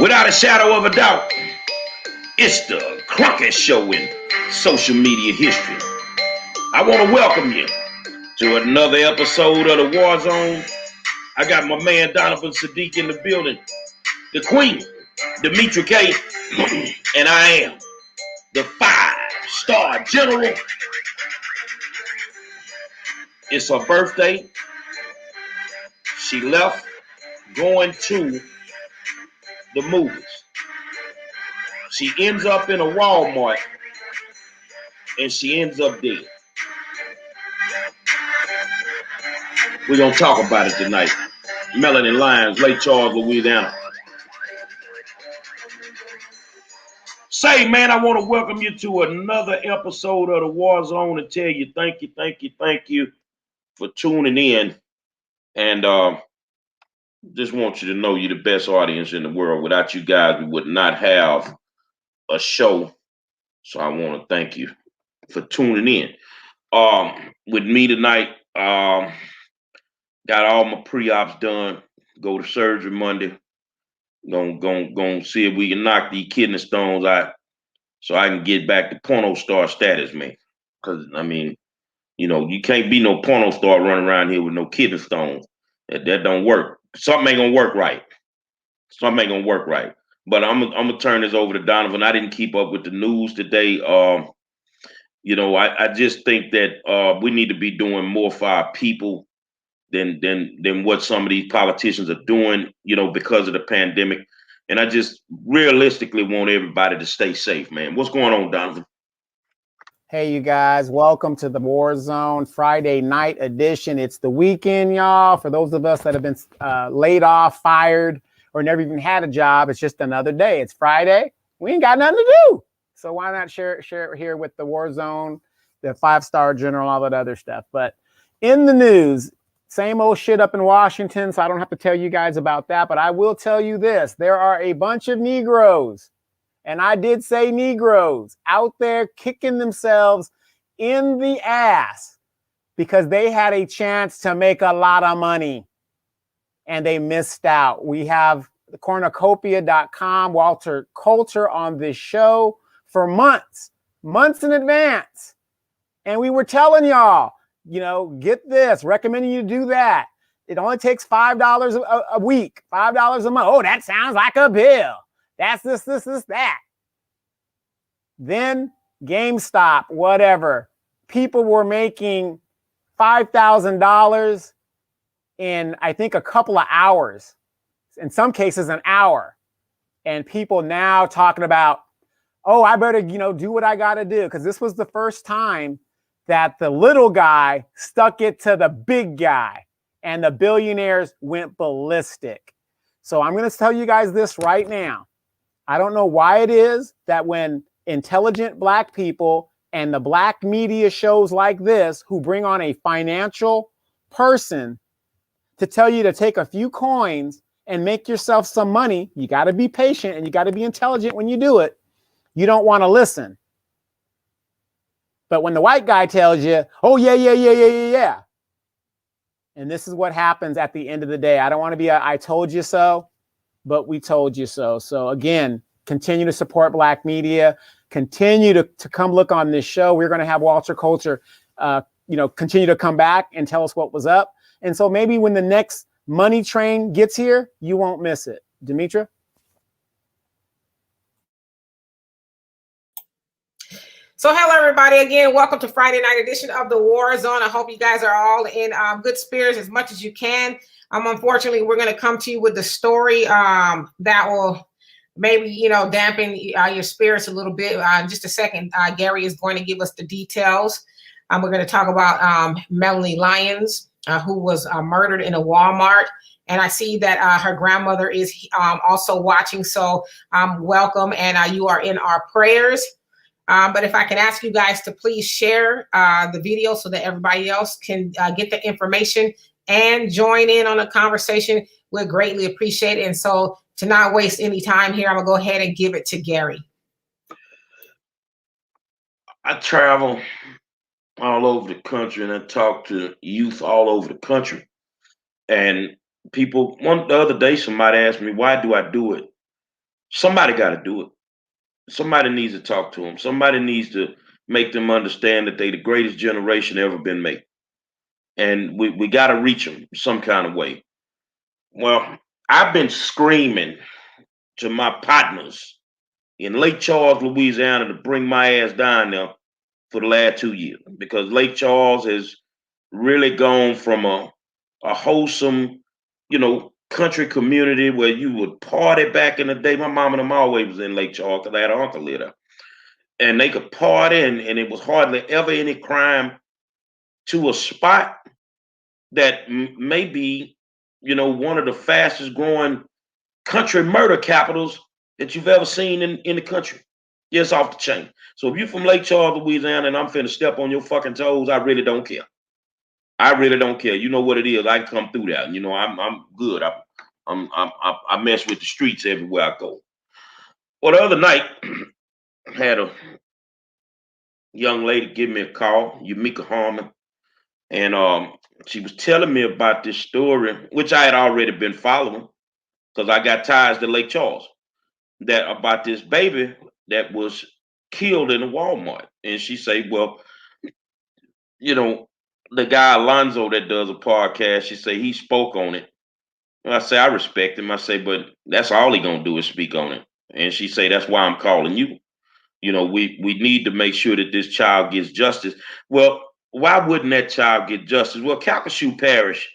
Without a shadow of a doubt, it's the Crockett Show in social media history. I want to welcome you to another episode of the War Zone. I got my man Donovan Sadiq in the building, the Queen, Demetra K, and I am the 5-star general. It's her birthday. She left going to the movies. She ends up in a Walmart and she ends up dead. We're going to talk about it tonight. Melanie Lyons, Lake Charles, Louisiana. Say, man, I want to welcome you to another episode of the War Zone and tell you thank you for tuning in. And just want you to know you're the best audience in the world. Without you guys, we would not have a show. So I want to thank you for tuning in. With me tonight, got all my pre-ops done. Go to surgery Monday. Gonna see if we can knock these kidney stones out so I can get back to porno star status, man. Because, I mean, you know, you can't be no porno star running around here with no kidney stones. That don't work. Something ain't gonna work right. But I'm gonna turn this over to Donovan. I didn't keep up with the news today. You know, I just think that we need to be doing more for our people than what some of these politicians are doing, you know, because of the pandemic. And I just realistically want everybody to stay safe, man. What's going on, Donovan? Hey, you guys, welcome to the War Zone Friday night edition. It's the weekend, y'all. For those of us that have been laid off, fired, or never even had a job, it's just another day. It's Friday. We ain't got nothing to do. So why not share it here with the War Zone, the 5-star general, all that other stuff. But in the news, same old shit up in Washington, so I don't have to tell you guys about that. But I will tell you this. There are a bunch of Negroes, and I did say Negroes, out there kicking themselves in the ass because they had a chance to make a lot of money and they missed out. We have the cornucopia.com, Walter Coulter on this show for months in advance. And we were telling y'all, you know, get this, recommending you do that. It only takes $5 a week, $5 a month. Oh, that sounds like a bill. That's this, that. Then GameStop, whatever. People were making $5,000 in, I think, a couple of hours. In some cases, an hour. And people now talking about, oh, I better, you know, do what I got to do. Because this was the first time that the little guy stuck it to the big guy. And the billionaires went ballistic. So I'm going to tell you guys this right now. I don't know why it is that when intelligent black people and the black media shows like this, who bring on a financial person to tell you to take a few coins and make yourself some money, you got to be patient and you got to be intelligent when you do it. You don't want to listen. But when the white guy tells you, oh, yeah. And this is what happens at the end of the day. I don't want to be I told you so, but we told you so. So again, continue to support black media. Continue to come look on this show. We're going to have Walter Coulter, continue to come back and tell us what was up. And so maybe when the next money train gets here, you won't miss it. Demetra? So hello, everybody. Again, welcome to Friday night edition of the War Zone. I hope you guys are all in good spirits as much as you can. Unfortunately, we're going to come to you with the story that will maybe, dampen your spirits a little bit. In just a second, Gary is going to give us the details. We're going to talk about Melanie Lyons, who was murdered in a Walmart. And I see that her grandmother is also watching. So welcome, and you are in our prayers. But if I can ask you guys to please share the video so that everybody else can get the information and join in on the conversation, we'd greatly appreciate it. And so to not waste any time here, I'm going to go ahead and give it to Gary. I travel all over the country and I talk to youth all over the country. And people, the other day, somebody asked me, why do I do it? Somebody got to do it. Somebody needs to talk to them. Somebody needs to make them understand that they the greatest generation ever been made. And we got to reach them some kind of way. Well, I've been screaming to my partners in Lake Charles, Louisiana, to bring my ass down there for the last 2 years because Lake Charles has really gone from a wholesome, country community where you would party back in the day. My mom and them always was in Lake Charles because I had an uncle live there. And they could party and it was hardly ever any crime to a spot that may be, one of the fastest growing country murder capitals that you've ever seen in the country. It's off the chain. So if you're from Lake Charles, Louisiana, and I'm finna step on your fucking toes, I really don't care. I really don't care. You know what it is. I come through that. I'm good. I mess with the streets everywhere I go. Well, the other night, I had a young lady give me a call, Yamika Harmon, and she was telling me about this story, which I had already been following because I got ties to Lake Charles. That about this baby that was killed in a Walmart, and she said, "Well, the guy Alonzo that does a podcast, she say he spoke on it." And I say I respect him. I say, but that's all he gonna do is speak on it. And she say that's why I'm calling you. We need to make sure that this child gets justice. Well, why wouldn't that child get justice? Well, Calcasieu Parish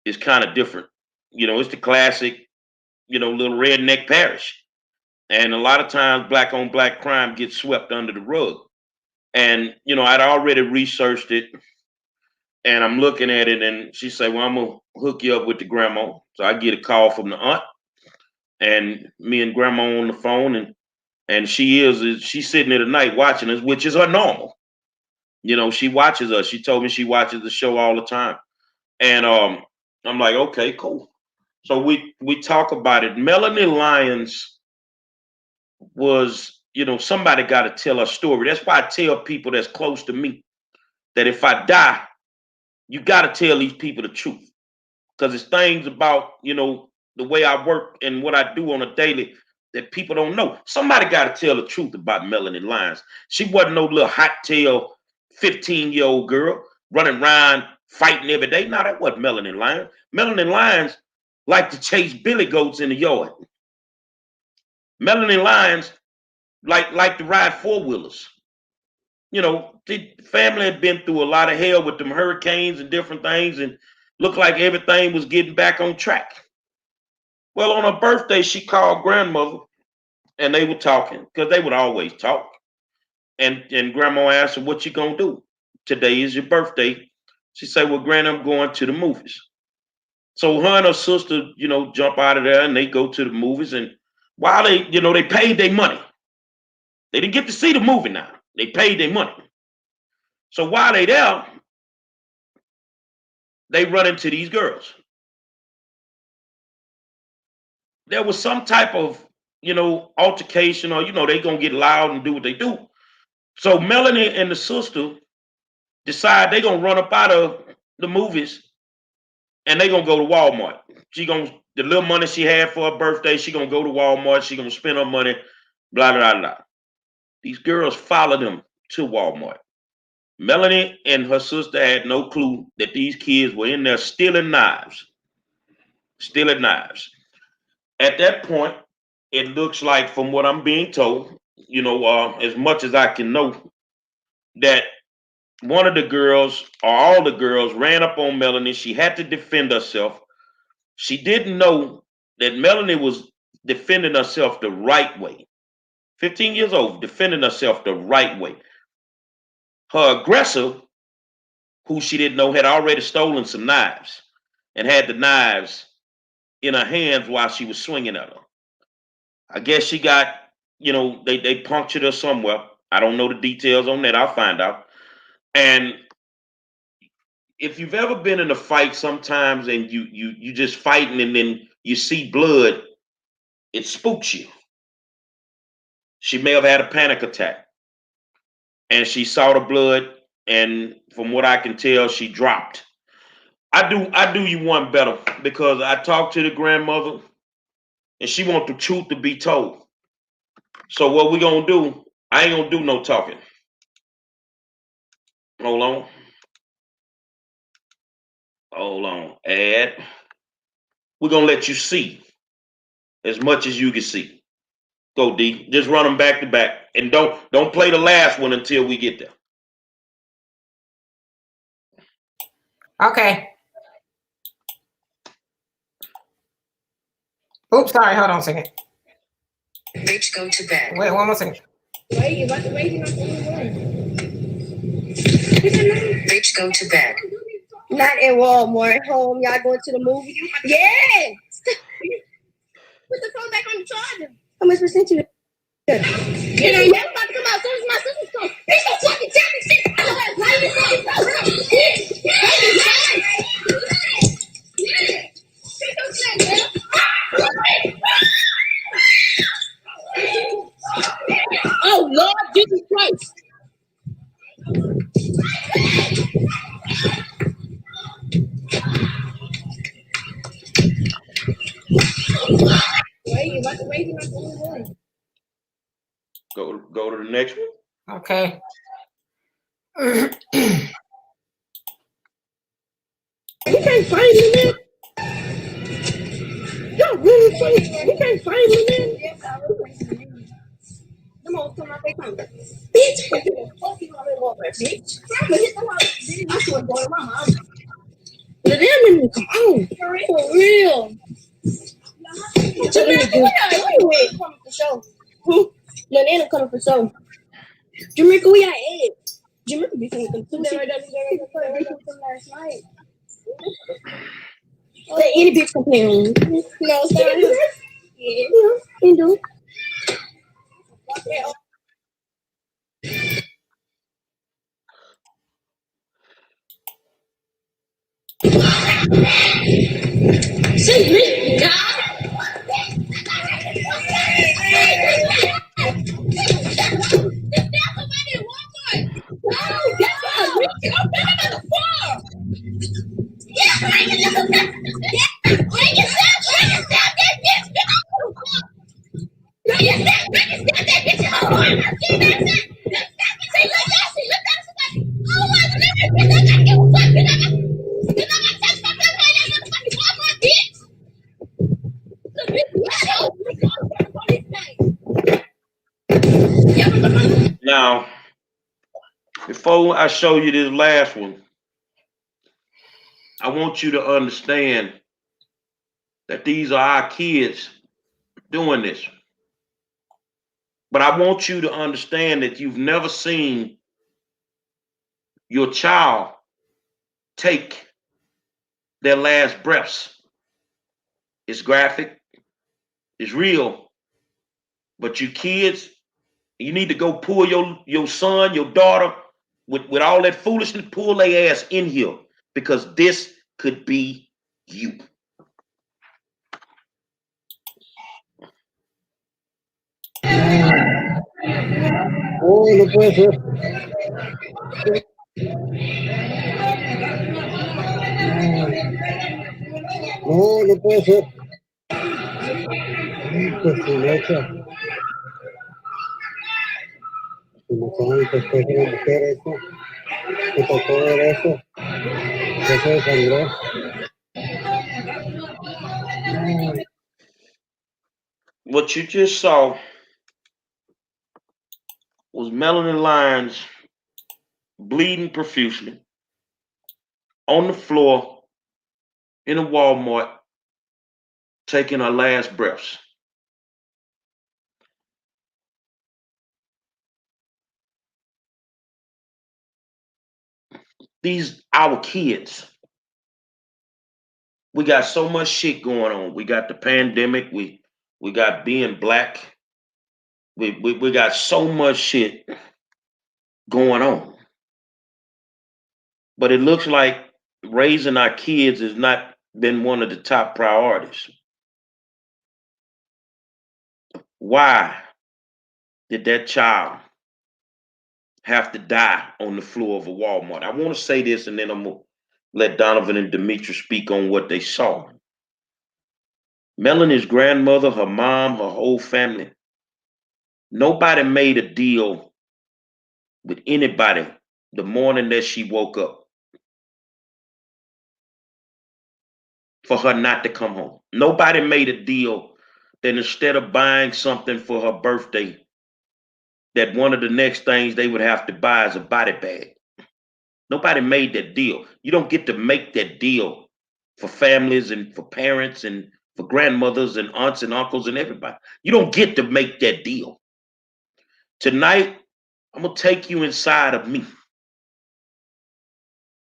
is kind of different. It's the classic, little redneck parish. And a lot of times black on black crime gets swept under the rug. And, I'd already researched it and I'm looking at it and she said, well, I'm going to hook you up with the grandma. So I get a call from the aunt and me and grandma on the phone and she's sitting there tonight watching us, which is her normal. She watches us. She told me she watches the show all the time. And I'm like, okay, cool. So we talk about it. Melanie Lyons was, somebody got to tell a story. That's why I tell people that's close to me that if I die, you got to tell these people the truth. Because it's things about, the way I work and what I do on a daily that people don't know. Somebody got to tell the truth about Melanie Lyons. She wasn't no little hot tail 15-year-old girl running around fighting every day. No, that wasn't Melanie Lyons. Melanie Lyons liked to chase billy goats in the yard. Melanie Lyons like to ride four-wheelers. The family had been through a lot of hell with them hurricanes and different things and looked like everything was getting back on track. Well, on her birthday, she called grandmother and they were talking because they would always talk. And grandma asked her, what you gonna do? Today is your birthday. She said, well, Granny, I'm going to the movies. So her and her sister, jump out of there and they go to the movies. And while they paid their money, they didn't get to see the movie now. They paid their money. So while they there, they run into these girls. There was some type of, altercation or, they gonna get loud and do what they do. So Melanie and the sister decide they gonna run up out of the movies and they gonna go to Walmart. The little money she had for her birthday, she gonna go to Walmart. She gonna spend her money, blah, blah, blah. These girls follow them to Walmart. Melanie and her sister had no clue that these kids were in there stealing knives. Stealing knives. At that point, it looks like, from what I'm being told, as much as I can know, that one of the girls or all the girls ran up on Melanie. She had to defend herself. She didn't know that Melanie was defending herself the right way. 15 years old, defending herself the right way. Her aggressor, who she didn't know, had already stolen some knives and had the knives in her hands while she was swinging at her. I guess she got, they punctured her somewhere. I don't know the details on that. I'll find out. And if you've ever been in a fight sometimes and you just fighting and then you see blood, it spooks you. She may have had a panic attack. And she saw the blood, and from what I can tell, she dropped. I do you one better because I talked to the grandmother and she wants the truth to be told. So what we gonna do? I ain't gonna do no talking. Hold on. Hold on. Add. We're gonna let you see as much as you can see. Go D. Just run them back to back, and don't play the last one until we get there. Okay. Oops, sorry. Hold on a second. Bitch, go to bed. Wait, one more second. Bitch, go to bed. Not at Walmart. Home, y'all going to the movie? Yes. Put the phone back on the charger. How much percent you? It ain't never about to come out as soon as my sister's come. Bitch, don't fucking tell me shit. Why you saying so? Oh Lord Jesus Christ. Go to the next one. Okay. You can't find him, man. Y'all really funny. You can't find him, man. Come on, come out there, come. Bitch, fuck you on that Walmart, bitch. I'm gonna hit the wall. I swear to God, my mom. The damn nigga, come on. For real. Jamaica, where you at? Coming for show. No, they ain't coming for show. Jamaica, we at it. Jamaica be coming for show. Last night. Let any bitch complain. No, sorry. Yeah, you do. See me, God. Now, before I show you this last one, I want you to understand that these are our kids doing this. But I want you to understand that you've never seen your child take their last breaths. It's graphic, it's real, but you kids, you need to go pull your son, your daughter, with all that foolishness, pull their ass in here, because this could be you. Oh, no puede ser. No, no puede ser. Hijo de su leche. Después de la mujer eso, me tocó ver eso, que se desangró. What you just saw was Melanie Lyons bleeding profusely on the floor in a Walmart, taking her last breaths. These our kids. We got so much shit going on. We got the pandemic. We got being black. We got so much shit going on. But it looks like raising our kids has not been one of the top priorities. Why did that child have to die on the floor of a Walmart? I want to say this, and then I'm going to let Donovan and Demetra speak on what they saw. Melanie's grandmother, her mom, her whole family Nobody made a deal with anybody the morning that she woke up for her not to come home. Nobody made a deal that instead of buying something for her birthday, that one of the next things they would have to buy is a body bag. Nobody made that deal. You don't get to make that deal for families and for parents and for grandmothers and aunts and uncles and everybody. You don't get to make that deal. Tonight, I'm going to take you inside of me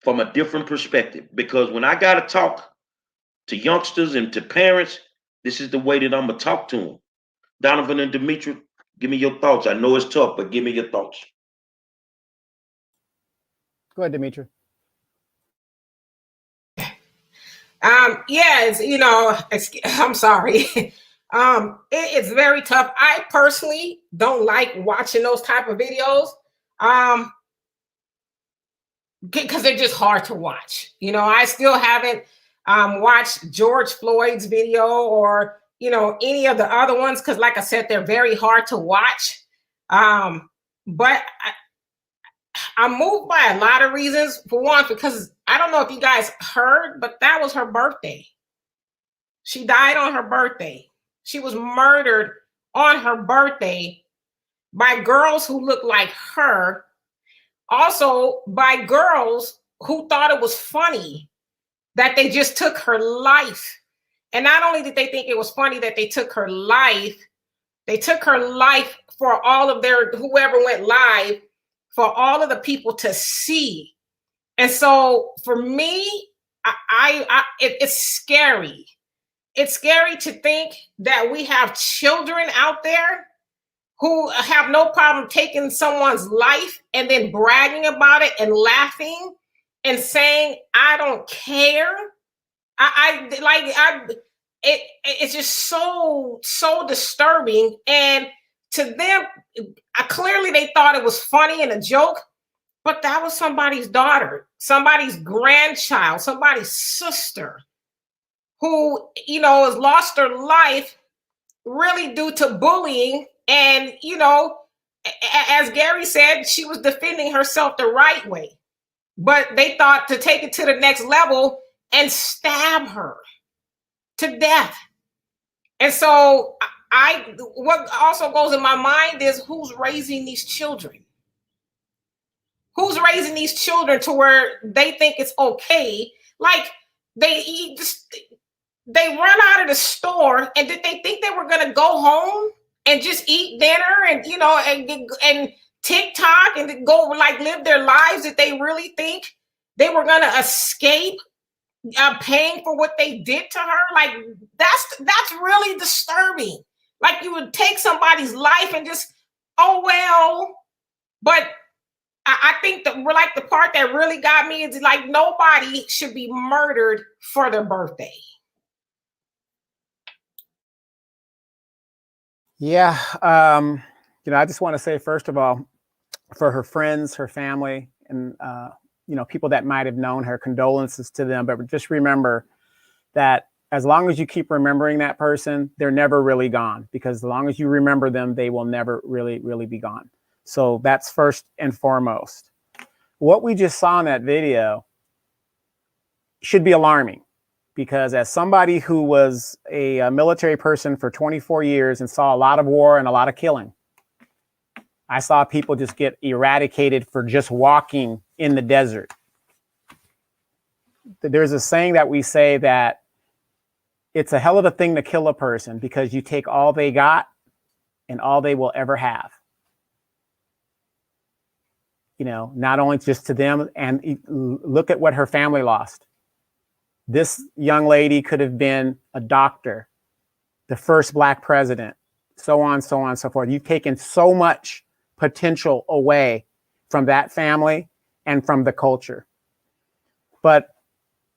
from a different perspective, because when I got to talk to youngsters and to parents, this is the way that I'm going to talk to them. Donovan and Demetri, give me your thoughts. I know it's tough, but give me your thoughts. Go ahead, Demetri. I'm sorry. It's very tough. I personally don't like watching those type of videos because they're just hard to watch. I still haven't watched George Floyd's video or any of the other ones because, like I said, they're very hard to watch. But I'm moved by a lot of reasons. For one, because I don't know if you guys heard, but that was her birthday. She died on her birthday. She was murdered on her birthday by girls who look like her. Also by girls who thought it was funny that they just took her life. And not only did they think it was funny that they took her life for all of whoever went live, for all of the people to see. And so for me, it's scary. It's scary to think that we have children out there who have no problem taking someone's life and then bragging about it and laughing and saying, I don't care. It's just so disturbing. And to them, clearly they thought it was funny and a joke, but that was somebody's daughter, somebody's grandchild, somebody's sister who, has lost her life really due to bullying. And, as Gary said, she was defending herself the right way, but they thought to take it to the next level and stab her to death. And so what also goes in my mind is who's raising these children? Who's raising these children to where they think it's okay? Like they run out of the store, and did they think they were going to go home and just eat dinner and and TikTok and go live their lives? That they really think they were going to escape paying for what they did to her? That's really disturbing. Like, you would take somebody's life and just, oh well. But I think that the part that really got me is nobody should be murdered for their birthday. Yeah. I just want to say, first of all, for her friends, her family, and, people that might have known her, condolences to them. But just remember that as long as you keep remembering that person, they're never really gone, because as long as you remember them, they will never really, really be gone. So that's first and foremost. What we just saw in that video should be alarming, because as somebody who was a military person for 24 years and saw a lot of war and a lot of killing, I saw people just get eradicated for just walking in the desert. There's a saying that we say that it's a hell of a thing to kill a person, because you take all they got and all they will ever have. Not only just to them, and look at what her family lost. This young lady could have been a doctor, the first Black president, so on, so forth. You've taken so much potential away from that family and from the culture. But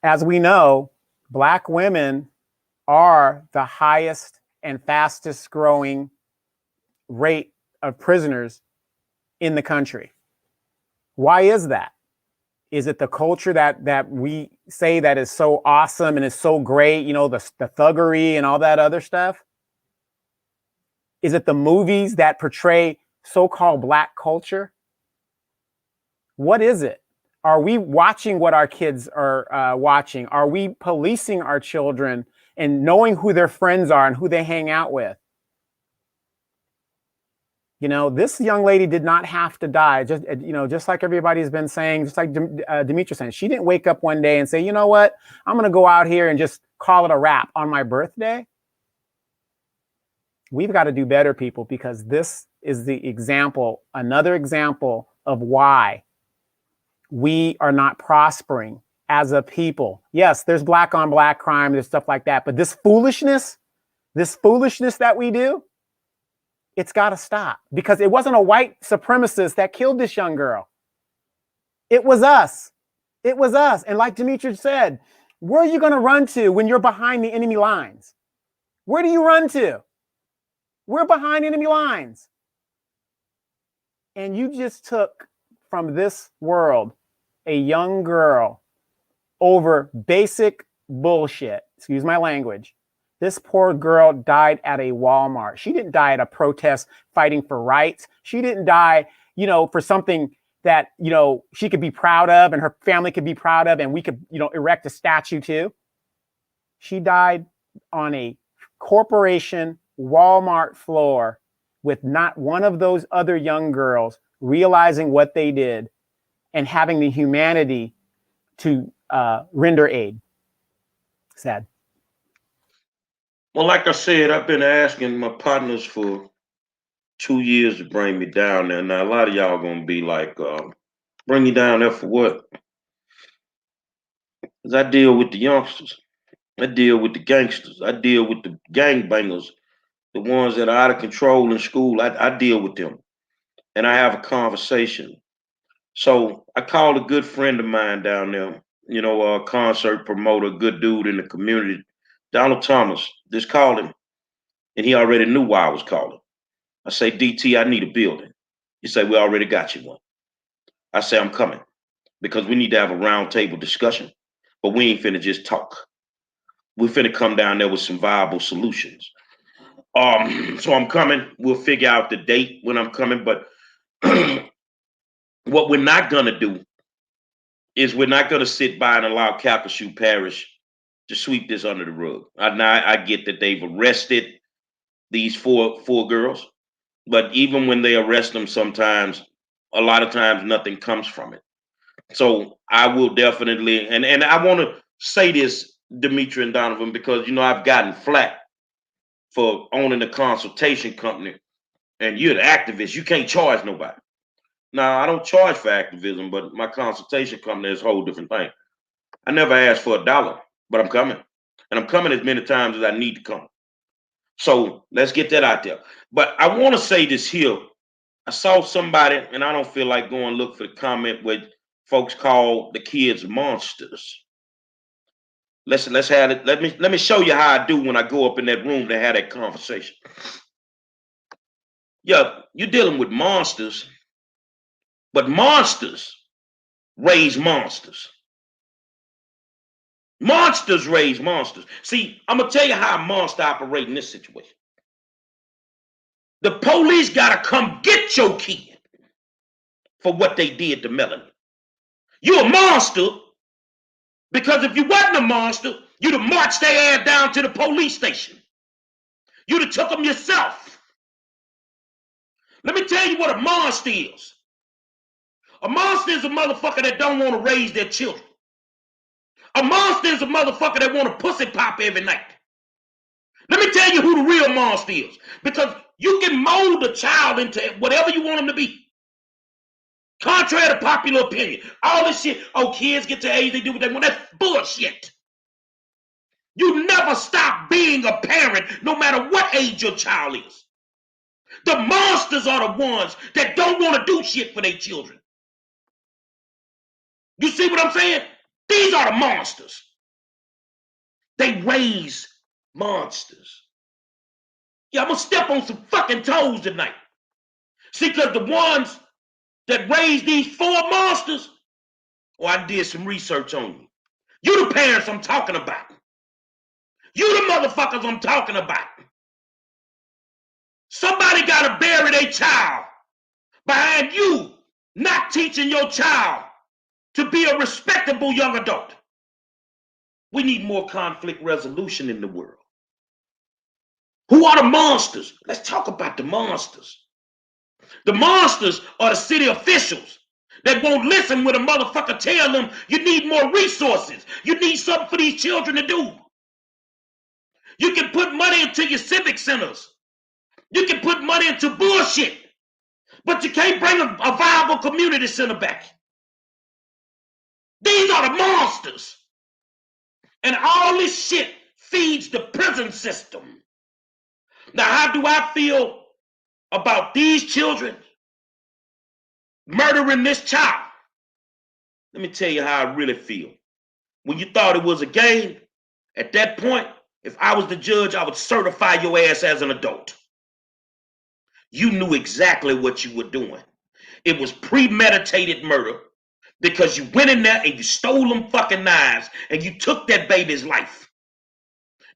as we know, Black women are the highest and fastest growing rate of prisoners in the country. Why is that? Is it the culture that we say that is so awesome and is so great, the thuggery and all that other stuff? Is it the movies that portray so-called Black culture? What is it? Are we watching what our kids are watching? Are we policing our children and knowing who their friends are and who they hang out with? You know, this young lady did not have to die. Just, you know, just like everybody's been saying, just like Demetra saying, she didn't wake up one day and say, you know what, I'm going to go out here and just call it a wrap on my birthday. We've got to do better, people, because this is the example, another example of why we are not prospering as a people. Yes, there's black on black crime, there's stuff like that, but this foolishness that we do, it's got to stop, because it wasn't a white supremacist that killed this young girl. It was us. It was us. And like Demetra said, where are you going to run to when you're behind the enemy lines? Where do you run to? We're behind enemy lines. And you just took from this world a young girl over basic bullshit. Excuse my language. This poor girl died at a Walmart. She didn't die at a protest fighting for rights. She didn't die, you know, for something that, you know, she could be proud of and her family could be proud of and we could, you know, erect a statue to. She died on a corporation Walmart floor with not one of those other young girls realizing what they did and having the humanity to render aid. Sad. Well, like I said, I've been asking my partners for 2 years to bring me down there. Now, a lot of y'all gonna be like, bring you down there for what? Because I deal with the youngsters. I deal with the gangsters. I deal with the gangbangers, the ones that are out of control in school. I deal with them. And I have a conversation. So I called a good friend of mine down there, you know, a concert promoter, good dude in the community, Donald Thomas. Just called him. And he already knew why I was calling. I say, DT, I need a building. He said, we already got you one. I say, I'm coming because we need to have a round table discussion, but we ain't finna just talk. We finna come down there with some viable solutions. So I'm coming. We'll figure out the date when I'm coming, but what we're not gonna do is we're not gonna sit by and allow Calcasieu Parish to sweep this under the rug. I get that they've arrested these four girls. But even when they arrest them, sometimes, a lot of times, nothing comes from it. So I will definitely, and I want to say this, Demetra and Donovan, because, you know, I've gotten flack for owning a consultation company, and you're the activist. You can't charge nobody. Now, I don't charge for activism, but my consultation company is a whole different thing. I never asked for $1, but I'm coming. And I'm coming as many times as I need to come. So let's get that out there. But I want to say this here. I saw somebody, and I don't feel like going look for the comment where folks call the kids monsters. Let's have it. Let me show you how I do when I go up in that room to have that conversation. Yeah, you're dealing with monsters, but monsters raise monsters. Monsters raise monsters. See, I'm gonna tell you how a monster operates in this situation. The police gotta come get your kid for what they did to Melanie. You're a monster because if you wasn't a monster, you'd have marched their ass down to the police station. You'd have took them yourself. Let me tell you what a monster is. A monster is a motherfucker that don't want to raise their children. A monster is a motherfucker that want to pussy pop every night. Let me tell you who the real monster is. Because you can mold a child into whatever you want them to be. Contrary to popular opinion. All this shit, oh, kids get to age, they do what they want. That's bullshit. You never stop being a parent, no matter what age your child is. The monsters are the ones that don't want to do shit for their children. You see what I'm saying? These are the monsters. They raise monsters. Yeah, I'm going to step on some fucking toes tonight. See, because the ones that raise these 4 monsters, I did some research on you. You the parents I'm talking about. You the motherfuckers I'm talking about. Somebody got to bury their child behind you not teaching your child to be a respectable young adult. We need more conflict resolution in the world. Who are the monsters? Let's talk about the monsters. The monsters are the city officials that won't listen when a motherfucker tell them you need more resources. You need something for these children to do. You can put money into your civic centers. You can put money into bullshit, but you can't bring a viable community center back. These are the monsters. And all this shit feeds the prison system. Now, how do I feel about these children murdering this child? Let me tell you how I really feel. When you thought it was a game, at that point, if I was the judge, I would certify your ass as an adult. You knew exactly what you were doing. It was premeditated murder because you went in there and you stole them fucking knives and you took that baby's life.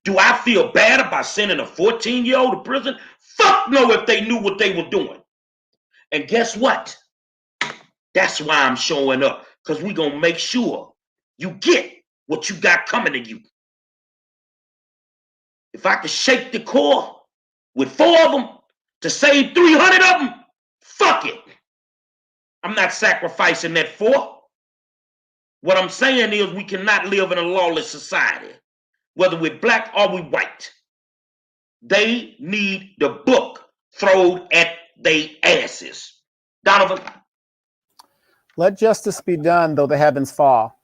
Do I feel bad about sending a 14-year-old to prison? Fuck no, if they knew what they were doing. And guess what? That's why I'm showing up, because we're going to make sure you get what you got coming to you. If I could shake the core with 4 of them to save 300 of them, fuck it. I'm not sacrificing that 4. What I'm saying is we cannot live in a lawless society, whether we're black or we're white. They need the book thrown at their asses. Donovan? Let justice be done, though the heavens fall.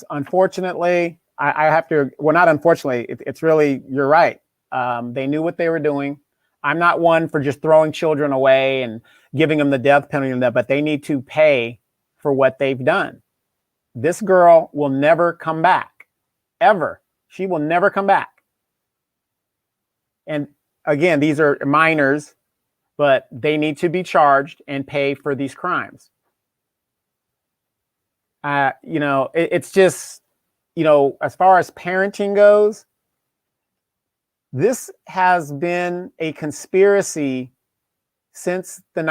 Unfortunately, I have to, well, not unfortunately, it's really, you're right. They knew what they were doing. I'm not one for just throwing children away and giving them the death penalty, but they need to pay for what they've done. This girl will never come back, ever. She will never come back. And again, these are minors, but they need to be charged and pay for these crimes. It's just, as far as parenting goes, this has been a conspiracy since the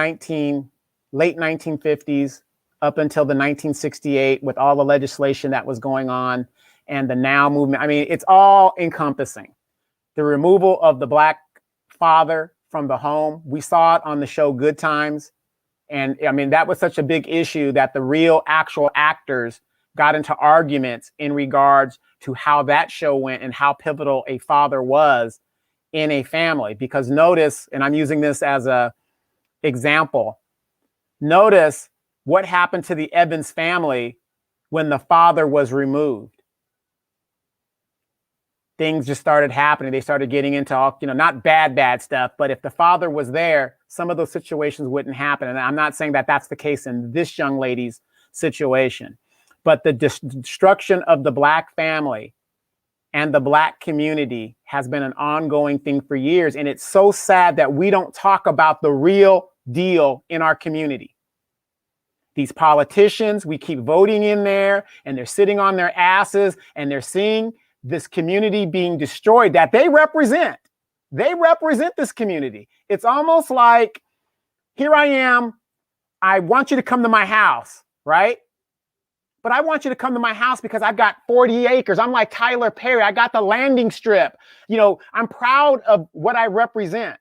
late 1950s up until the 1968 with all the legislation that was going on and the Now movement. I mean, it's all encompassing. The removal of the black father from the home. We saw it on the show Good Times. And I mean, that was such a big issue that the real actual actors got into arguments in regards to how that show went and how pivotal a father was in a family. Because notice, and I'm using this as a example, notice what happened to the Evans family when the father was removed. Things just started happening. They started getting into all, not bad stuff, but if the father was there, some of those situations wouldn't happen. And I'm not saying that that's the case in this young lady's situation, but the destruction of the black family and the black community has been an ongoing thing for years. And it's so sad that we don't talk about the real deal in our community. These politicians, we keep voting in there and they're sitting on their asses and they're seeing this community being destroyed that they represent. They represent this community. It's almost like, here I am, I want you to come to my house, right? But I want you to come to my house because I've got 40 acres. I'm like Tyler Perry. I got the landing strip. I'm proud of what I represent.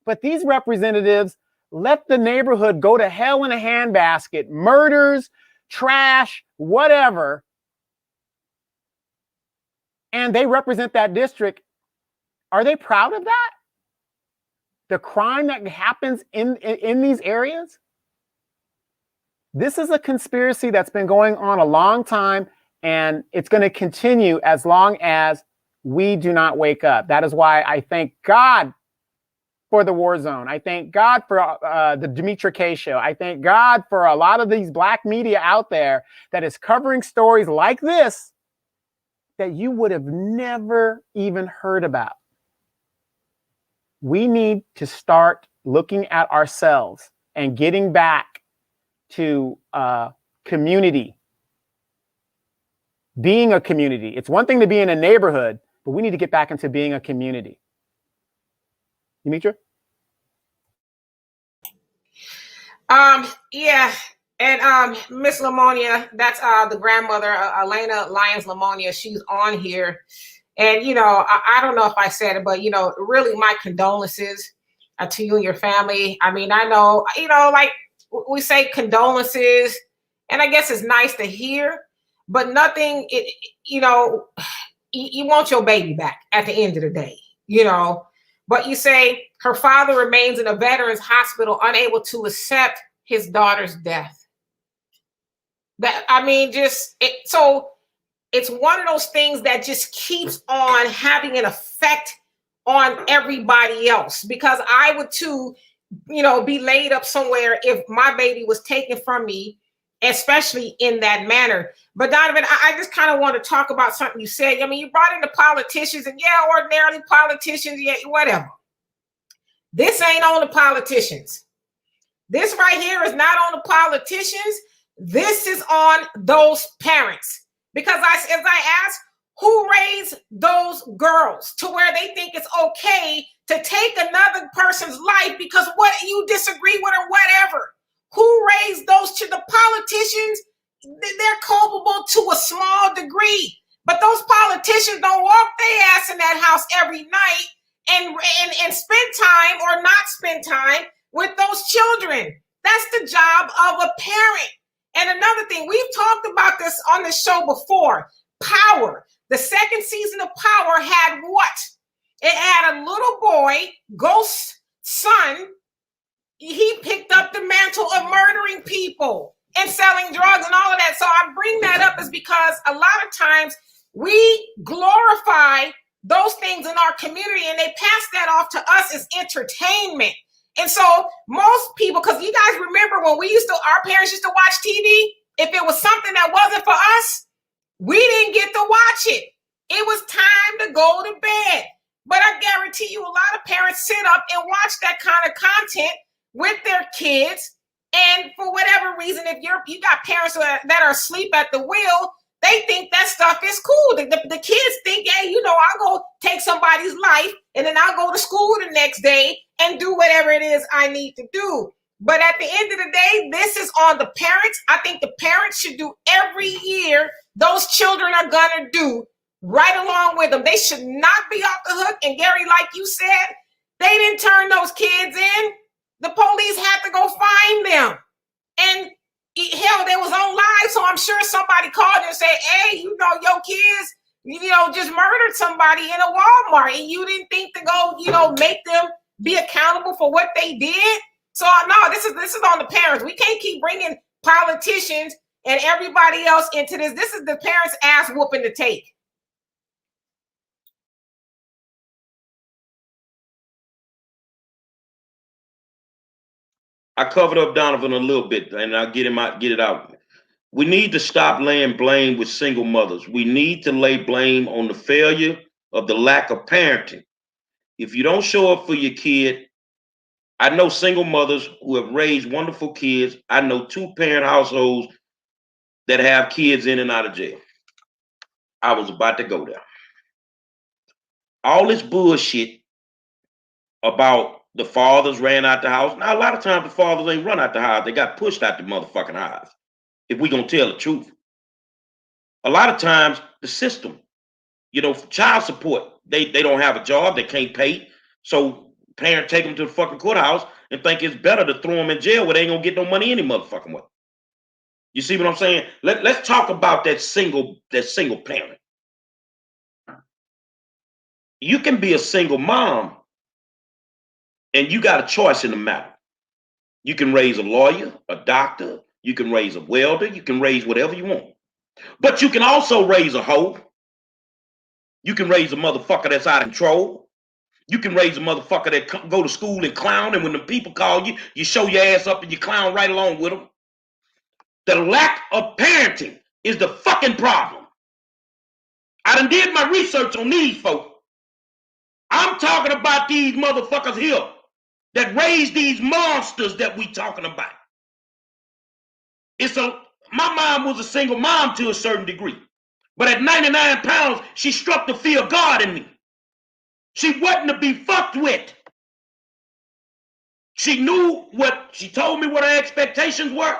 But these representatives let the neighborhood go to hell in a handbasket, murders, trash, whatever. And they represent that district. Are they proud of that? The crime that happens in these areas? This is a conspiracy that's been going on a long time, and it's going to continue as long as we do not wake up. That is why I thank God for the War Zone. I thank God for the Demetra K Show. I thank God for a lot of these black media out there that is covering stories like this that you would have never even heard about. We need to start looking at ourselves and getting back to community. Being a community. It's one thing to be in a neighborhood, but we need to get back into being a community. Demetra? Yeah. And Miss Lamonia, that's the grandmother, Elena Lyons Lamonia. She's on here. And, I don't know if I said it, but, really my condolences to you and your family. I mean, I know, like we say condolences, and I guess it's nice to hear, but nothing, you want your baby back at the end of the day, but you say her father remains in a veterans hospital, unable to accept his daughter's death. So it's one of those things that just keeps on having an effect on everybody else, because I would too, be laid up somewhere if my baby was taken from me, especially in that manner. But Donovan, I just kind of want to talk about something you said. I mean, you brought in the politicians, and yeah, ordinarily politicians, yeah, whatever. This ain't on the politicians. This right here is not on the politicians. This is on those parents. Because as I asked, who raised those girls to where they think it's okay to take another person's life because what you disagree with or whatever? Who raised those to the politicians? They're culpable to a small degree. But those politicians don't walk their ass in that house every night and spend time or not spend time with those children. That's the job of a parent. And another thing, we've talked about this on the show before. Power. The second season of Power had what? It had a little boy, Ghost's son. He picked up the mantle of murdering people and selling drugs and all of that. So I bring that up is because a lot of times we glorify those things in our community and they pass that off to us as entertainment. And so most people, because you guys remember when our parents used to watch TV, if it was something that wasn't for us, we didn't get to watch it. It was time to go to bed. But I guarantee you a lot of parents sit up and watch that kind of content with their kids. And for whatever reason, if you got parents that are asleep at the wheel, they think that stuff is cool. The kids think, hey, I'll go take somebody's life and then I'll go to school the next day and do whatever it is I need to do. But at the end of the day, this is on the parents. I think the parents should do every year those children are going to do right along with them. They should not be off the hook. And Gary, like you said, they didn't turn those kids in. The police had to go find them. And hell, they was on live, so I'm sure somebody called and said, hey, your kids, just murdered somebody in a Walmart, and you didn't think to go, make them be accountable for what they did. So no, this is on the parents. We can't keep bringing politicians and everybody else into this. This is the parents' ass whooping to take. I covered up Donovan a little bit, and I'll get it out. We need to stop laying blame with single mothers. We need to lay blame on the failure of the lack of parenting. If you don't show up for your kid, I know single mothers who have raised wonderful kids. I know 2-parent households that have kids in and out of jail. I was about to go there. All this bullshit about the fathers ran out the house. Now, a lot of times the fathers ain't run out the house. They got pushed out the motherfucking house. If we gonna tell the truth. A lot of times the system, child support, they don't have a job. They can't pay. So parents take them to the fucking courthouse and think it's better to throw them in jail where they ain't gonna get no money any motherfucking way. You see what I'm saying? Let's talk about that single parent. You can be a single mom and you got a choice in the matter. You can raise a lawyer, a doctor, you can raise a welder, you can raise whatever you want. But you can also raise a hoe. You can raise a motherfucker that's out of control. You can raise a motherfucker that go to school and clown, and when the people call you, you show your ass up and you clown right along with them. The lack of parenting is the fucking problem. I done did my research on these folks. I'm talking about these motherfuckers here that raise these monsters that we talking about. My mom was a single mom to a certain degree. But at 99 pounds, she struck the fear of God in me. She wasn't to be fucked with. She knew she told me what her expectations were.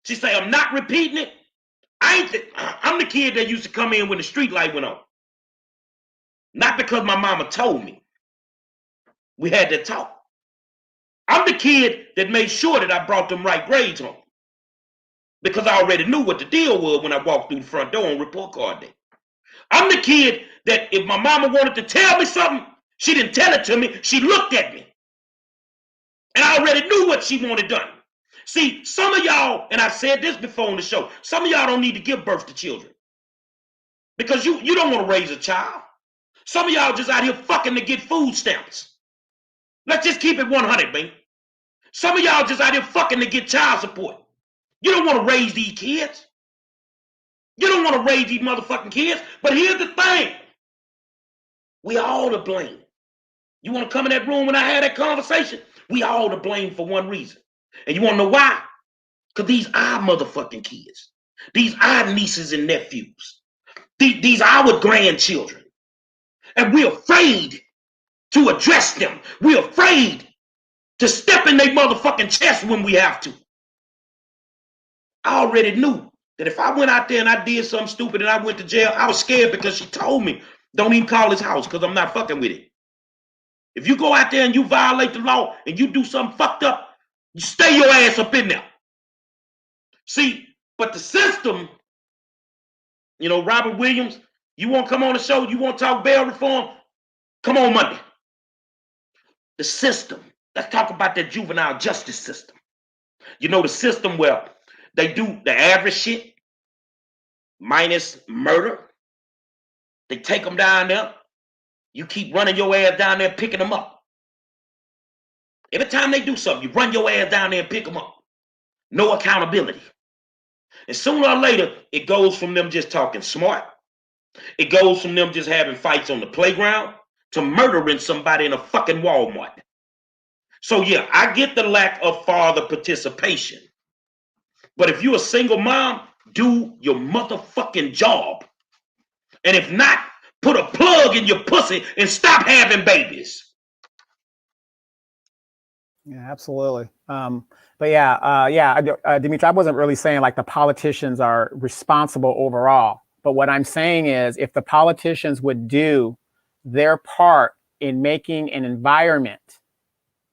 She said, I'm not repeating it. I'm the kid that used to come in when the street light went on. Not because my mama told me. We had that talk. I'm the kid that made sure that I brought them right grades home. Because I already knew what the deal was when I walked through the front door on report card day. I'm the kid that if my mama wanted to tell me something, she didn't tell it to me. She looked at me. And I already knew what she wanted done. See, some of y'all, and I said this before on the show, some of y'all don't need to give birth to children. Because you don't want to raise a child. Some of y'all just out here fucking to get food stamps. Let's just keep it 100, man. Some of y'all just out here fucking to get child support. You don't want to raise these kids. You don't want to raise these motherfucking kids. But here's the thing. We all to blame. You want to come in that room when I had that conversation? We all to blame for one reason. And you want to know why? Because these are motherfucking kids. These are nieces and nephews. These are our grandchildren. And we're afraid to address them. We're afraid to step in their motherfucking chest when we have to. I already knew that if I went out there and I did something stupid and I went to jail, I was scared because she told me, don't even call his house because I'm not fucking with it. If you go out there and you violate the law and you do something fucked up, you stay your ass up in there. See, but the system, Robert Williams, you want to come on the show? You want to talk bail reform? Come on Monday. The system. Let's talk about that juvenile justice system. The system where they do the average shit minus murder. They take them down there. You keep running your ass down there, picking them up. Every time they do something, you run your ass down there and pick them up. No accountability. And sooner or later, it goes from them just talking smart. It goes from them just having fights on the playground to murdering somebody in a fucking Walmart. So yeah, I get the lack of father participation. But if you're a single mom, do your motherfucking job. And if not, put a plug in your pussy and stop having babies. Yeah, absolutely. But Dimitri, I wasn't really saying like the politicians are responsible overall. But what I'm saying is if the politicians would do their part in making an environment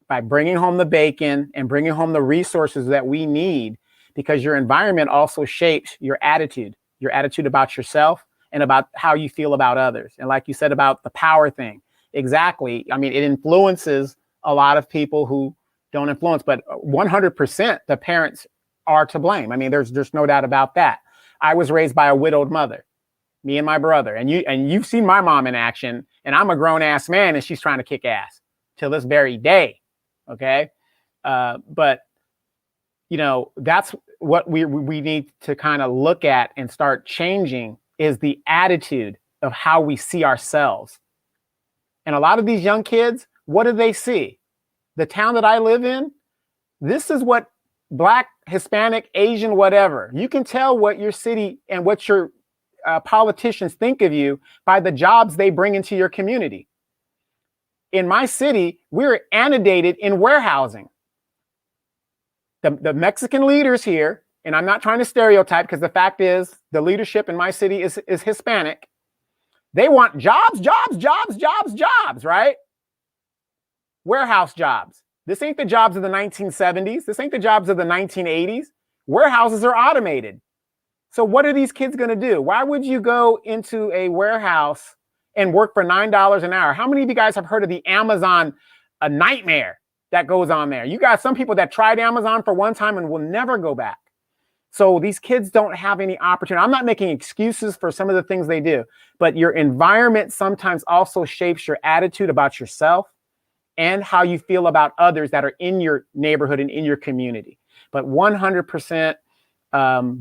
by bringing home the bacon and bringing home the resources that we need, because your environment also shapes your attitude about yourself and about how you feel about others. And like you said about the power thing, exactly. I mean, it influences a lot of people who don't influence, but 100% the parents are to blame. I mean, there's no doubt about that. I was raised by a widowed mother, me and my brother, and you've seen my mom in action, and I'm a grown ass man and she's trying to kick ass till this very day. Okay. But that's what we need to kind of look at and start changing is the attitude of how we see ourselves. And a lot of these young kids, what do they see? The town that I live in, this is what Black, Hispanic, Asian, whatever. You can tell what your city and what your politicians think of you by the jobs they bring into your community. In my city, we're inundated in warehousing. The Mexican leaders here, and I'm not trying to stereotype because the fact is the leadership in my city is Hispanic. They want jobs, right? Warehouse jobs. This ain't the jobs of the 1970s. This ain't the jobs of the 1980s. Warehouses are automated. So what are these kids going to do? Why would you go into a warehouse and work for $9 an hour? How many of you guys have heard of the Amazon a nightmare that goes on there? You got some people that tried Amazon for one time and will never go back. So these kids don't have any opportunity. I'm not making excuses for some of the things they do, but your environment sometimes also shapes your attitude about yourself and how you feel about others that are in your neighborhood and in your community. But 100%,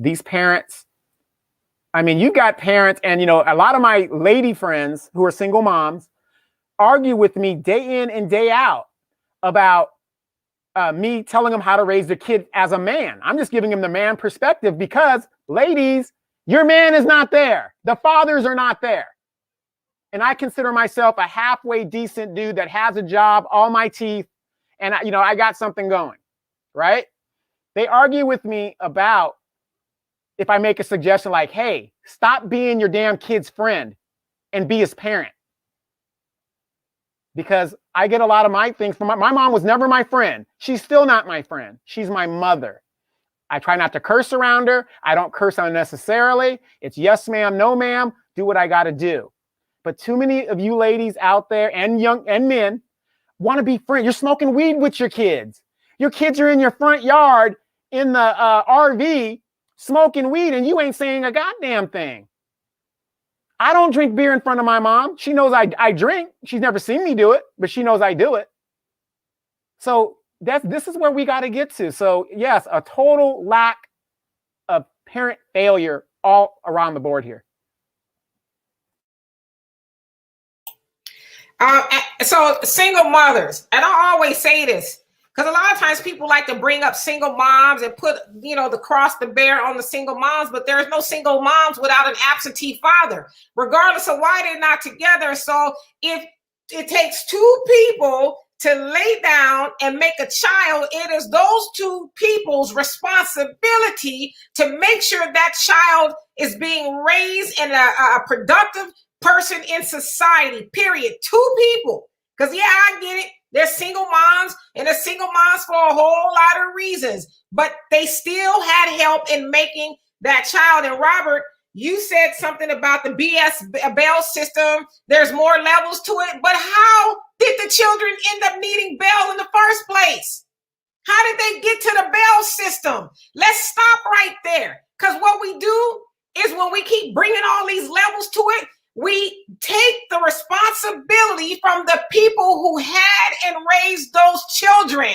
these parents, I mean, you got parents, and a lot of my lady friends who are single moms argue with me day in and day out about me telling them how to raise their kid as a man. I'm just giving them the man perspective because, ladies, your man is not there. The fathers are not there. And I consider myself a halfway decent dude that has a job, all my teeth, and I got something going, right? They argue with me about if I make a suggestion like, hey, stop being your damn kid's friend and be his parent. Because I get a lot of my things from my mom was never my friend. She's still not my friend. She's my mother. I try not to curse around her. I don't curse unnecessarily. It's yes, ma'am, no, ma'am. Do what I got to do. But too many of you ladies out there and young and men want to be friends. You're smoking weed with your kids. Your kids are in your front yard in the RV smoking weed, and you ain't saying a goddamn thing. I don't drink beer in front of my mom. She knows I drink. She's never seen me do it, but she knows I do it. So this is where we got to get to. So yes, a total lack of parent failure all around the board here. So single mothers, and I always say this because a lot of times people like to bring up single moms and put, the cross to bear on the single moms, but there's no single moms without an absentee father, regardless of why they're not together. So if it takes two people to lay down and make a child, it is those two people's responsibility to make sure that child is being raised in a productive person in society, period. Two people. Because, yeah, I get it. They're single moms, and they're single moms for a whole lot of reasons. But they still had help in making that child. And Robert, you said something about the Bell system. There's more levels to it. But how did the children end up needing Bell in the first place? How did they get to the Bell system? Let's stop right there. Because what we do is when we keep bringing all these levels to it, we take the responsibility from the people who had and raised those children,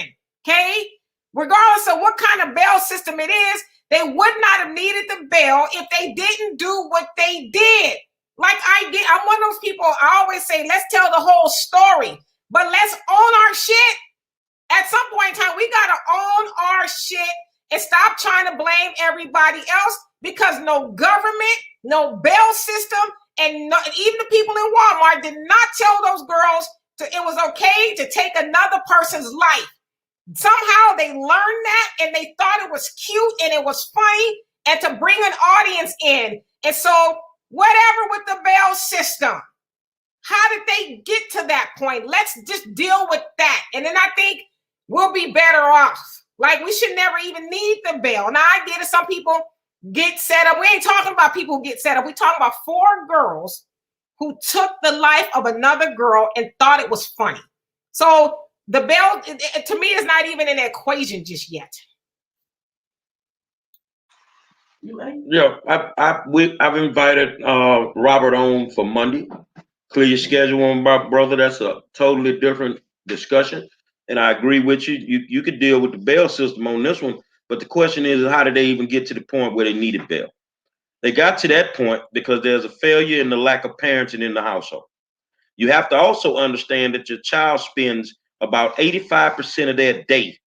okay? Regardless of what kind of Bell system it is, they would not have needed the Bell if they didn't do what they did. I'm one of those people, I always say, let's tell the whole story, but let's own our shit. At some point in time, we got to own our shit and stop trying to blame everybody else, because no government, no Bell system, and even the people in Walmart did not tell those girls it was okay to take another person's life. Somehow they learned that and they thought it was cute and it was funny and to bring an audience in. And so whatever with the Bell system, how did they get to that point? Let's just deal with that. And then I think we'll be better off. Like, we should never even need the Bell. Now, I get it. Some people get set up. We ain't talking about people who get set up. We talking about 4 girls who took the life of another girl and thought it was funny. So the Bell, to me, is not even in the equation just yet. Yeah, I've invited Robert on for Monday. Clear your schedule on my brother. That's a totally different discussion. And I agree with you. You could deal with the Bell system on this one. But the question is, how did they even get to the point where they needed Bell? They got to that point because there's a failure in the lack of parenting in the household. You have to also understand that your child spends about 85% of their day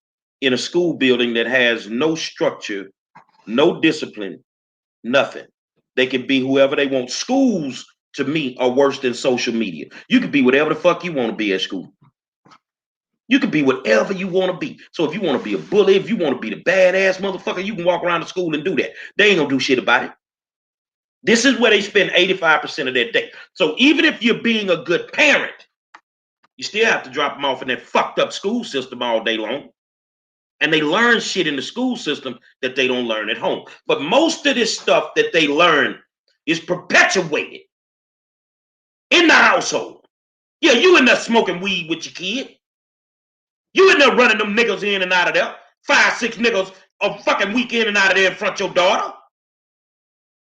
in a school building that has no structure, no discipline, nothing. They can be whoever they want. Schools, to me, are worse than social media. You can be whatever the fuck you want to be at school. You can be whatever you want to be. So if you want to be a bully, if you want to be the badass motherfucker, you can walk around the school and do that. They ain't gonna do shit about it. This is where they spend 85% of their day. So even if you're being a good parent, you still have to drop them off in that fucked up school system all day long. And they learn shit in the school system that they don't learn at home. But most of this stuff that they learn is perpetuated in the household. Yeah, you in there smoking weed with your kid. You in there running them niggas in and out of there. 5, 6 niggas a fucking week in and out of there in front of your daughter.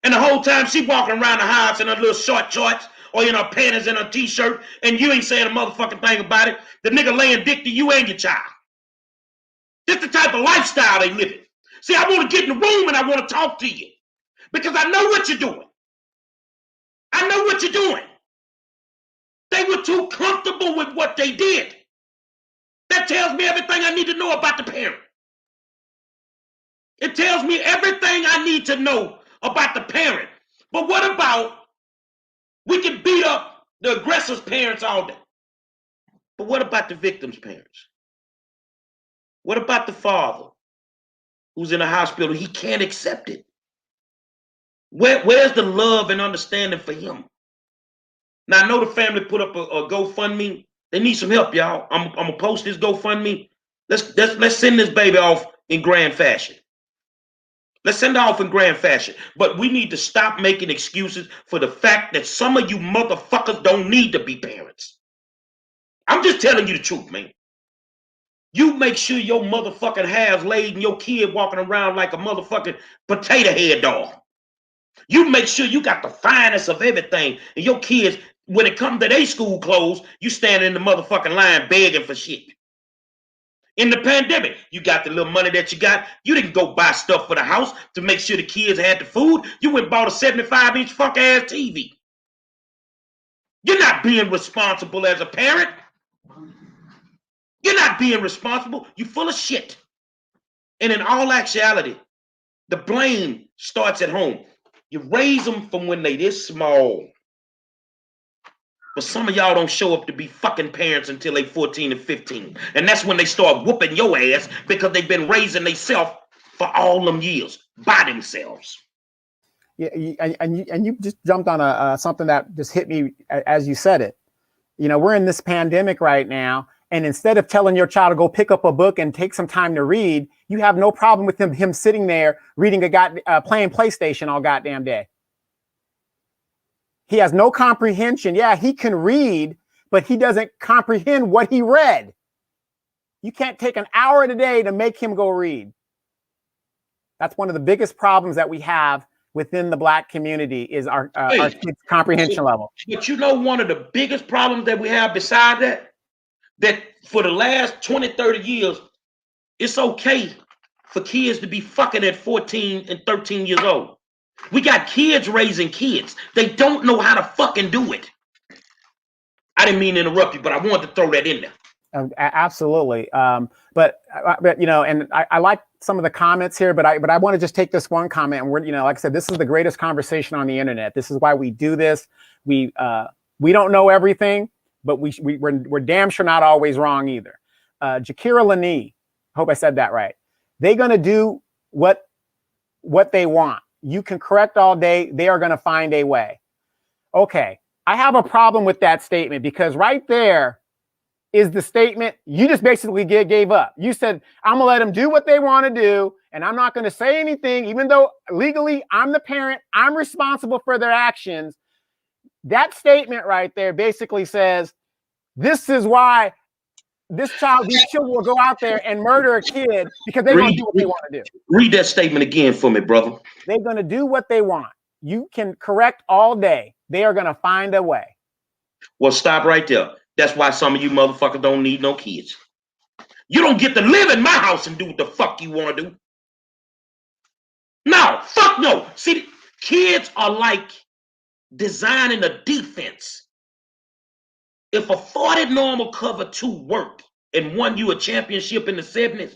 And the whole time she walking around the house in her little short shorts or in her panties and her t-shirt, and you ain't saying a motherfucking thing about it. The nigga laying dick to you and your child. This the type of lifestyle they live in. See, I want to get in the room and I want to talk to you because I know what you're doing. I know what you're doing. They were too comfortable with what they did. That tells me everything I need to know about the parent. It tells me everything I need to know about the parent. But what about, we can beat up the aggressor's parents all day. But what about the victim's parents? What about the father who's in a hospital? He can't accept it. Where's the love and understanding for him? Now, I know the family put up a GoFundMe. They need some help, y'all. I'm gonna post this GoFundMe. Let's send this baby off in grand fashion. Let's send her off in grand fashion. But we need to stop making excuses for the fact that some of you motherfuckers don't need to be parents. I'm just telling you the truth, man. You make sure your motherfucking hair's laid and your kid walking around like a motherfucking potato head dog. You make sure you got the finest of everything. And your kids, when it comes to their school clothes, you stand in the motherfucking line begging for shit. In the pandemic, you got the little money that you got. You didn't go buy stuff for the house to make sure the kids had the food. You went and bought a 75-inch fuck-ass TV. You're not being responsible as a parent. You're not being responsible. You're full of shit. And in all actuality, the blame starts at home. You raise them from when they this small. But some of y'all don't show up to be fucking parents until they 14 and 15. And that's when they start whooping your ass because they've been raising themselves for all them years by themselves. Yeah, and you just jumped on something that just hit me as you said it. You know, we're in this pandemic right now, and instead of telling your child to go pick up a book and take some time to read, you have no problem with him sitting there reading playing PlayStation all goddamn day. He has no comprehension. Yeah, he can read, but he doesn't comprehend what he read. You can't take an hour a day to make him go read. That's one of the biggest problems that we have within the Black community is our kids' comprehension level. But you know, one of the biggest problems that we have beside that for the last 20, 30 years, it's okay for kids to be fucking at 14 and 13 years old. We got kids raising kids. They don't know how to fucking do it. I didn't mean to interrupt you, but I wanted to throw that in there. Absolutely. But you know, and I like some of the comments here, but I want to just take this one comment. And we're, you know, like I said, this is the greatest conversation on the internet. This is why we do this. We don't know everything, but we're damn sure not always wrong either. Jakira Lanee, hope I said that right. They're gonna do what they want. You can correct all day. They are gonna find a way. Okay, I have a problem with that statement because right there is the statement you just basically gave up. You said, I'm gonna let them do what they want to do, and I'm not gonna say anything, even though legally I'm the parent, I'm responsible for their actions. That statement right there basically says, this is why these children will go out there and murder a kid because they're gonna do what they want to do. Read that statement again for me, brother. They're gonna do what they want. You can correct all day. They are gonna find a way. Well, stop right there. That's why some of you motherfuckers don't need no kids. You don't get to live in my house and do what the fuck you want to do. No, fuck no. See, kids are like designing a defense. If a 40 normal cover 2 worked and won you a championship in the 70s,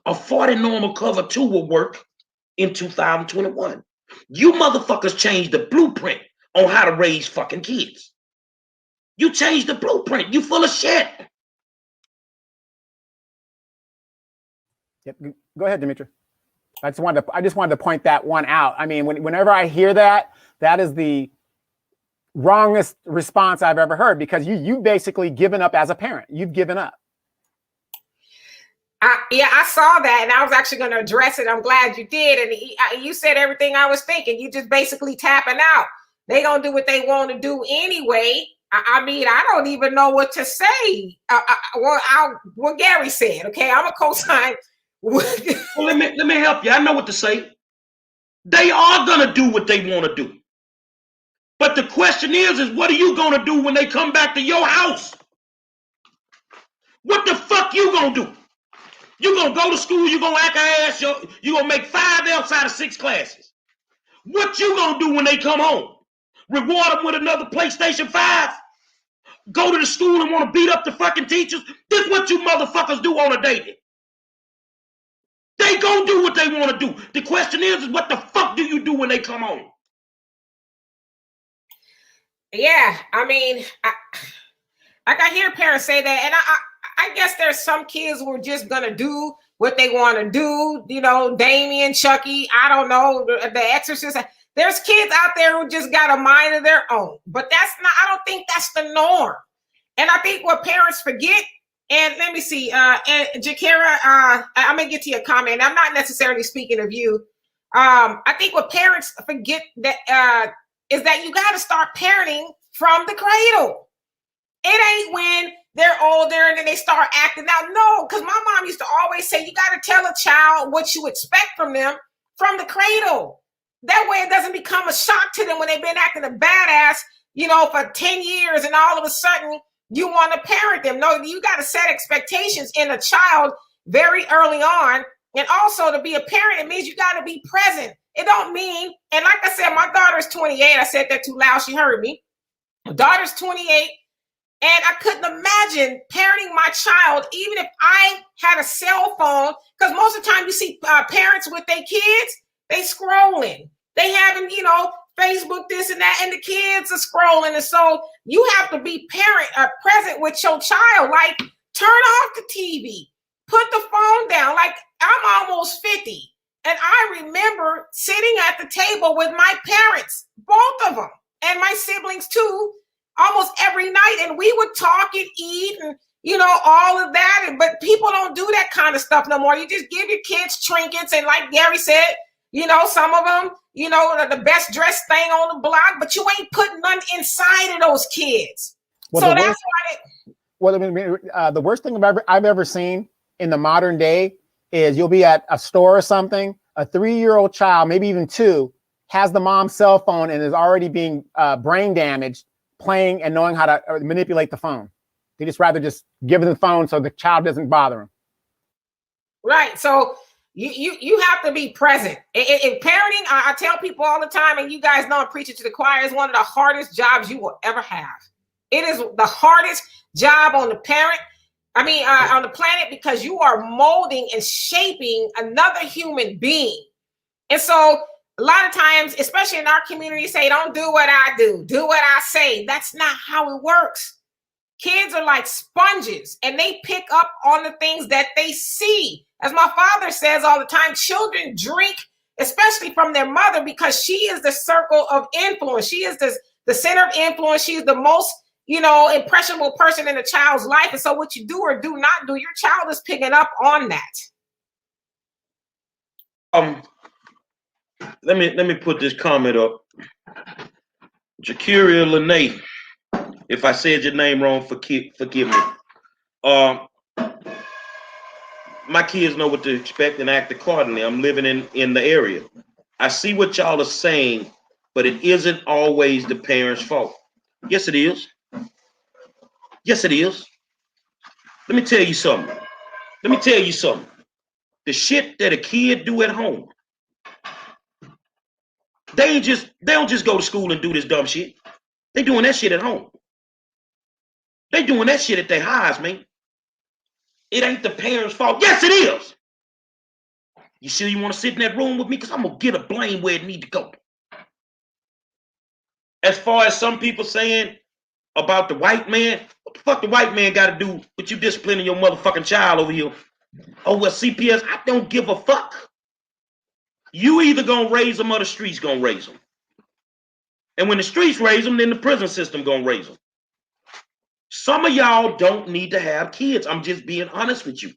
a 40 normal cover 2 will work in 2021. You motherfuckers changed the blueprint on how to raise fucking kids. You changed the blueprint. You full of shit. Yep. Go ahead, Dimitri. I just wanted to point that one out. I mean, whenever I hear that, that is the wrongest response I've ever heard because you've basically given up as a parent. You've given up. I saw that, and I was actually going to address it. I'm glad you did, and you said everything I was thinking. You just basically tapping out. They gonna do what they want to do anyway. I mean, I don't even know what to say. What Gary said. Okay, I'm a co-sign. Well, let me help you. I know what to say. They are gonna do what they want to do. But the question is what are you gonna do when they come back to your house? What the fuck you gonna do? You gonna go to school? You gonna act an ass? You gonna make 5 F's out of 6 classes? What you gonna do when they come home? Reward them with another PlayStation 5? Go to the school and want to beat up the fucking teachers? This is what you motherfuckers do on a daily. They gonna do what they want to do. The question is what the fuck do you do when they come home? Yeah, I mean, I hear parents say that, and I guess there's some kids who are just gonna do what they want to do. You know, Damien, Chucky, I don't know, the Exorcist. There's kids out there who just got a mind of their own, but that's not. I don't think that's the norm. And I think what parents forget. And let me see, and Jakira, I'm gonna get to your comment. I'm not necessarily speaking of you. I think what parents forget that is that you got to start parenting from the cradle. It ain't when they're older and then they start acting out. No, because my mom used to always say you got to tell a child what you expect from them from the cradle. That way it doesn't become a shock to them when they've been acting a badass, you know, for 10 years and all of a sudden you want to parent them. No, you got to set expectations in a child very early on. And also to be a parent, it means you got to be present. It don't mean, and like I said, my daughter's 28. I said that too loud. She heard me. My daughter's 28. And I couldn't imagine parenting my child, even if I had a cell phone, because most of the time you see parents with their kids, they scrolling. They having, you know, Facebook this and that, and the kids are scrolling. And so you have to be present with your child. Like, turn off the TV, put the phone down. Like, I'm almost 50. And I remember sitting at the table with my parents, both of them, and my siblings too, almost every night. And we would talk and eat and, you know, all of that. But people don't do that kind of stuff no more. You just give your kids trinkets. And like Gary said, you know, some of them, you know, the best dressed thing on the block, but you ain't putting none inside of those kids. Well, so that's why. The worst thing I've ever seen in the modern day is you'll be at a store or something, a 3-year-old child, maybe even 2, has the mom's cell phone and is already being brain damaged, playing and knowing how to manipulate the phone. They just rather just give them the phone so the child doesn't bother them. Right. So you have to be present. In parenting, I tell people all the time, and you guys know I'm preaching to the choir, is one of the hardest jobs you will ever have. It is the hardest job on the on the planet, because you are molding and shaping another human being. And so a lot of times, especially in our community, say, don't do what I do, do what I say. That's not how it works. Kids are like sponges, and they pick up on the things that they see. As my father says all the time, children drink, especially from their mother, because she is the circle of influence. She is the center of influence. She's the most, you know, impressionable person in a child's life. And so what you do or do not do, your child is picking up on that. Let me put this comment up. Jacuria Lene, if I said your name wrong, forgive me. My kids know what to expect and act accordingly. I'm living in the area. I see what y'all are saying, but it isn't always the parents' fault. Yes, it is. Yes, it is. Let me tell you something. The shit that a kid do at home, they don't just go to school and do this dumb shit. They doing that shit at home. They doing that shit at their highs, man. It ain't the parents' fault. Yes, it is. You sure you want to sit in that room with me? Because I'm going to get a blame where it need to go. As far as some people saying about the white man, what the fuck the white man got to do with you disciplining your motherfucking child over here? Oh, well, CPS, I don't give a fuck. You either going to raise them or the streets going to raise them. And when the streets raise them, then the prison system going to raise them. Some of y'all don't need to have kids. I'm just being honest with you.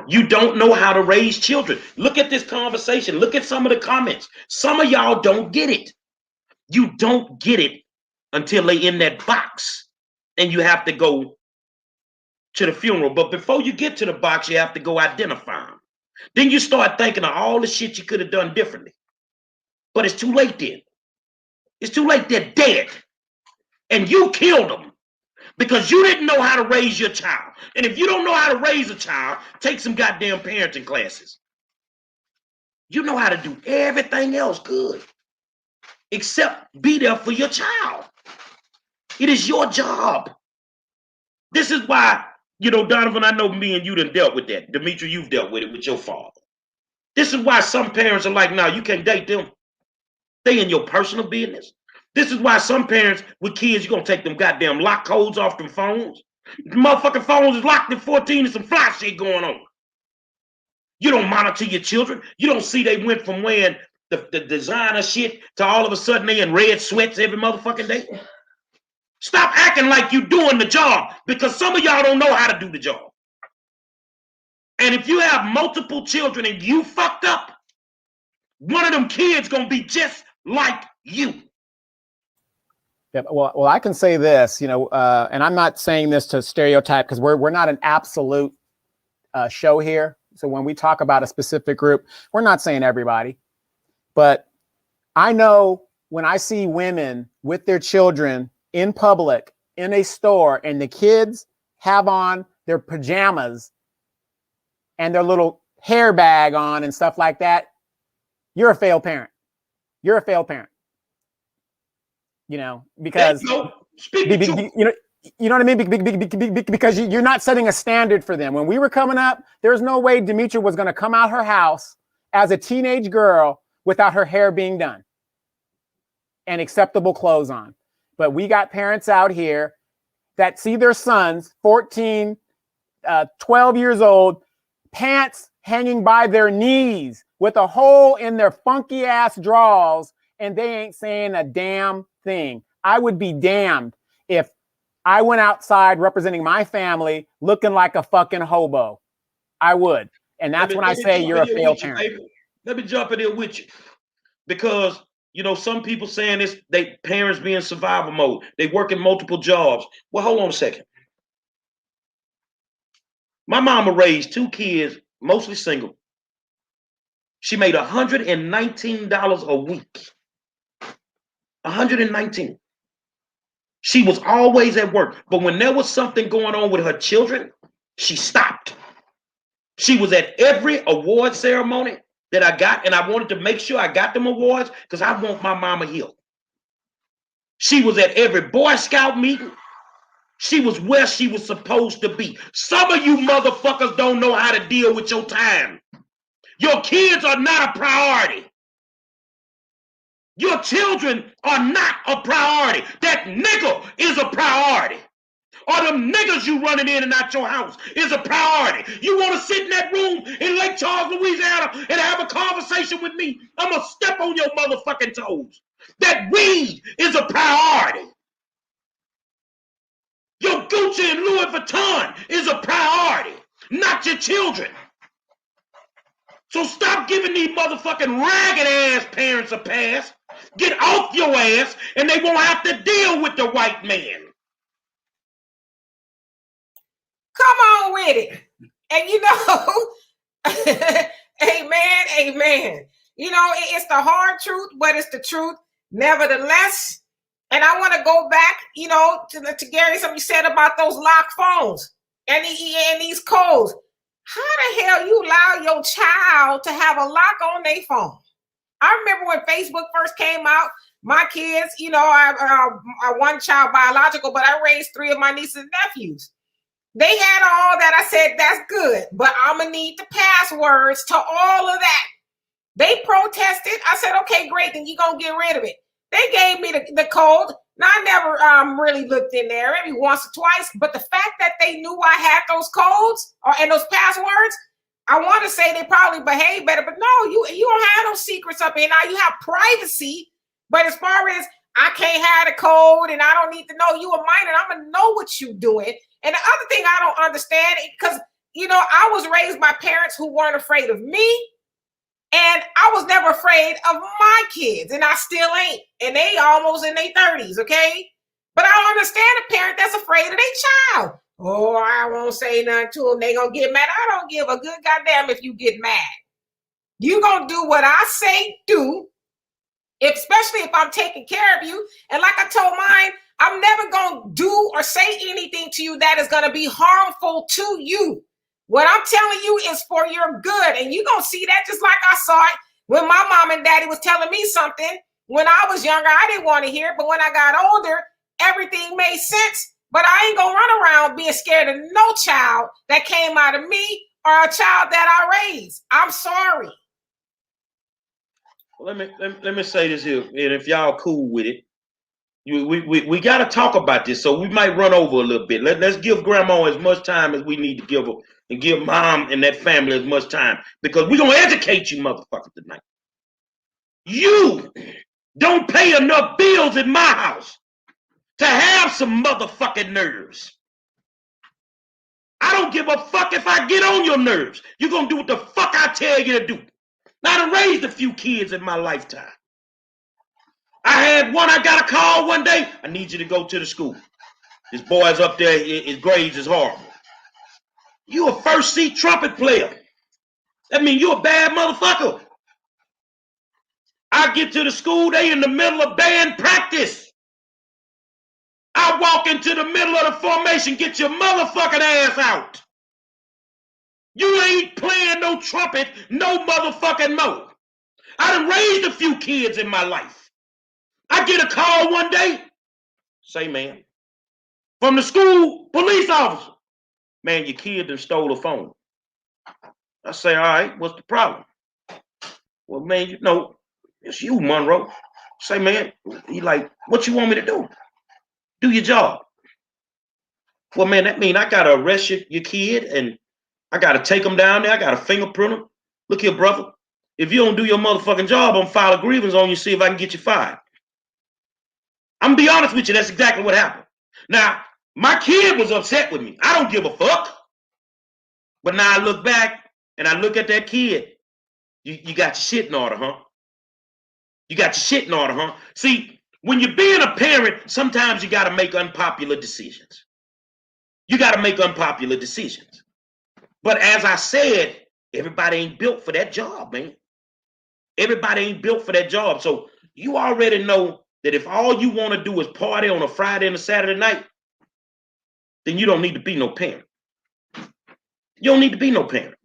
You don't know how to raise children. Look at this conversation. Look at some of the comments. Some of y'all don't get it. You don't get it until they in that box and you have to go to the funeral. But before you get to the box, you have to go identify them. Then you start thinking of all the shit you could have done differently. But it's too late then. It's too late. They're dead. And you killed them. Because you didn't know how to raise your child. And if you don't know how to raise a child, take some goddamn parenting classes. You know how to do everything else good. Except be there for your child. It is your job. This is why, you know, Donovan, I know me and you done dealt with that. Demetri, you've dealt with it with your father. This is why some parents are like, no, you can't date them. They in your personal business. This is why some parents with kids, you're going to take them goddamn lock codes off them phones. The motherfucking phones is locked at 14 and some fly shit going on. You don't monitor your children. You don't see they went from wearing the designer shit to all of a sudden they in red sweats every motherfucking day. Stop acting like you doing the job, because some of y'all don't know how to do the job. And if you have multiple children and you fucked up, one of them kids gonna be just like you. Yeah, well, I can say this, and I'm not saying this to stereotype, because we're not an absolute show here. So when we talk about a specific group, we're not saying everybody. But I know when I see women with their children in public, in a store, and the kids have on their pajamas and their little hair bag on and stuff like that, you're a failed parent. You're a failed parent. Because you know what I mean? Because you're not setting a standard for them. When we were coming up, there's no way Demetria was going to come out her house as a teenage girl without her hair being done and acceptable clothes on. But we got parents out here that see their sons, 14, 12 years old, pants hanging by their knees with a hole in their funky ass drawers, and they ain't saying a damn thing. I would be damned if I went outside representing my family looking like a fucking hobo. I would. And that's when I say you're a failed parent. Let me jump in there with you. Because, some people saying this, they parents be in survival mode. They work in multiple jobs. Well, hold on a second. My mama raised 2 kids, mostly single. She made $119 a week. 119. She was always at work. But when there was something going on with her children, she stopped. She was at every award ceremony that I got, and I wanted to make sure I got them awards because I want my mama healed. She was at every Boy Scout meeting. She was where she was supposed to be. Some of you motherfuckers don't know how to deal with your time. Your kids are not a priority. Your children are not a priority. That nigga is a priority. Or them niggas you running in and out your house is a priority. You want to sit in that room in Lake Charles, Louisiana and have a conversation with me? I'm going to step on your motherfucking toes. That weed is a priority. Your Gucci and Louis Vuitton is a priority, not your children. So stop giving these motherfucking ragged ass parents a pass. Get off your ass and they won't have to deal with the white man. Come on with it. And amen. It's the hard truth, but it's the truth. Nevertheless, and I want to go back, to Gary, something you said about those locked phones and these codes. How the hell you allow your child to have a lock on their phone? I remember when Facebook first came out, my kids, I one child biological, but I raised 3 of my nieces and nephews. They had all that. I said, that's good, but I'm going to need the passwords to all of that. They protested. I said, okay, great, then you're going to get rid of it. They gave me the code. Now, I never really looked in there, maybe once or twice, but the fact that they knew I had those codes and those passwords, I want to say they probably behaved better, but no, you don't have those secrets up here. Now you have privacy, but as far as I can't have the code and I don't need to know you a minor, I'm going to know what you're doing. And the other thing I don't understand, because, I was raised by parents who weren't afraid of me, and I was never afraid of my kids, and I still ain't. And they almost in their 30s, okay? But I don't understand a parent that's afraid of their child. Oh, I won't say nothing to them. They gonna get mad. I don't give a good goddamn if you get mad. You gonna do what I say do, especially if I'm taking care of you. And like I told mine, I'm never gonna do or say anything to you that is gonna be harmful to you. What I'm telling you is for your good. And you're going to see that just like I saw it when my mom and daddy was telling me something. When I was younger, I didn't want to hear it. But when I got older, everything made sense. But I ain't going to run around being scared of no child that came out of me or a child that I raised. I'm sorry. Let me say this here. And if y'all cool with it, We got to talk about this, so we might run over a little bit. Let's give grandma as much time as we need to give her, and give mom and that family as much time, because we're going to educate you motherfuckers tonight. You don't pay enough bills in my house to have some motherfucking nerves. I don't give a fuck if I get on your nerves. You're going to do what the fuck I tell you to do. Now, I raised a few kids in my lifetime. I had one, I got a call one day. I need you to go to the school. This boy's up there, his grades is horrible. You a first seat trumpet player. That means you a bad motherfucker. I get to the school, they in the middle of band practice. I walk into the middle of the formation, get your motherfucking ass out. You ain't playing no trumpet, no motherfucking more. I done raised a few kids in my life. I get a call one day, say, man, from the school police officer, man, your kid done stole a phone. I say, all right, what's the problem? Well, man, you know, it's you, Monroe. Say, man, he like, what you want me to do? Do your job. Well, man, that mean I gotta arrest your kid and I gotta take him down there. I gotta fingerprint him. Look here, brother. If you don't do your motherfucking job, I'm file a grievance on you, see if I can get you fired. I'm gonna be honest with you, that's exactly what happened. Now, my kid was upset with me. I don't give a fuck. But now I look back and I look at that kid. You got your shit in order, huh? You got your shit in order, huh? See, when you're being a parent, sometimes you gotta make unpopular decisions. You gotta make unpopular decisions. But as I said, everybody ain't built for that job, man. Everybody ain't built for that job. So you already know that if all you want to do is party on a Friday and a Saturday night, then you don't need to be no parent. You don't need to be no parent.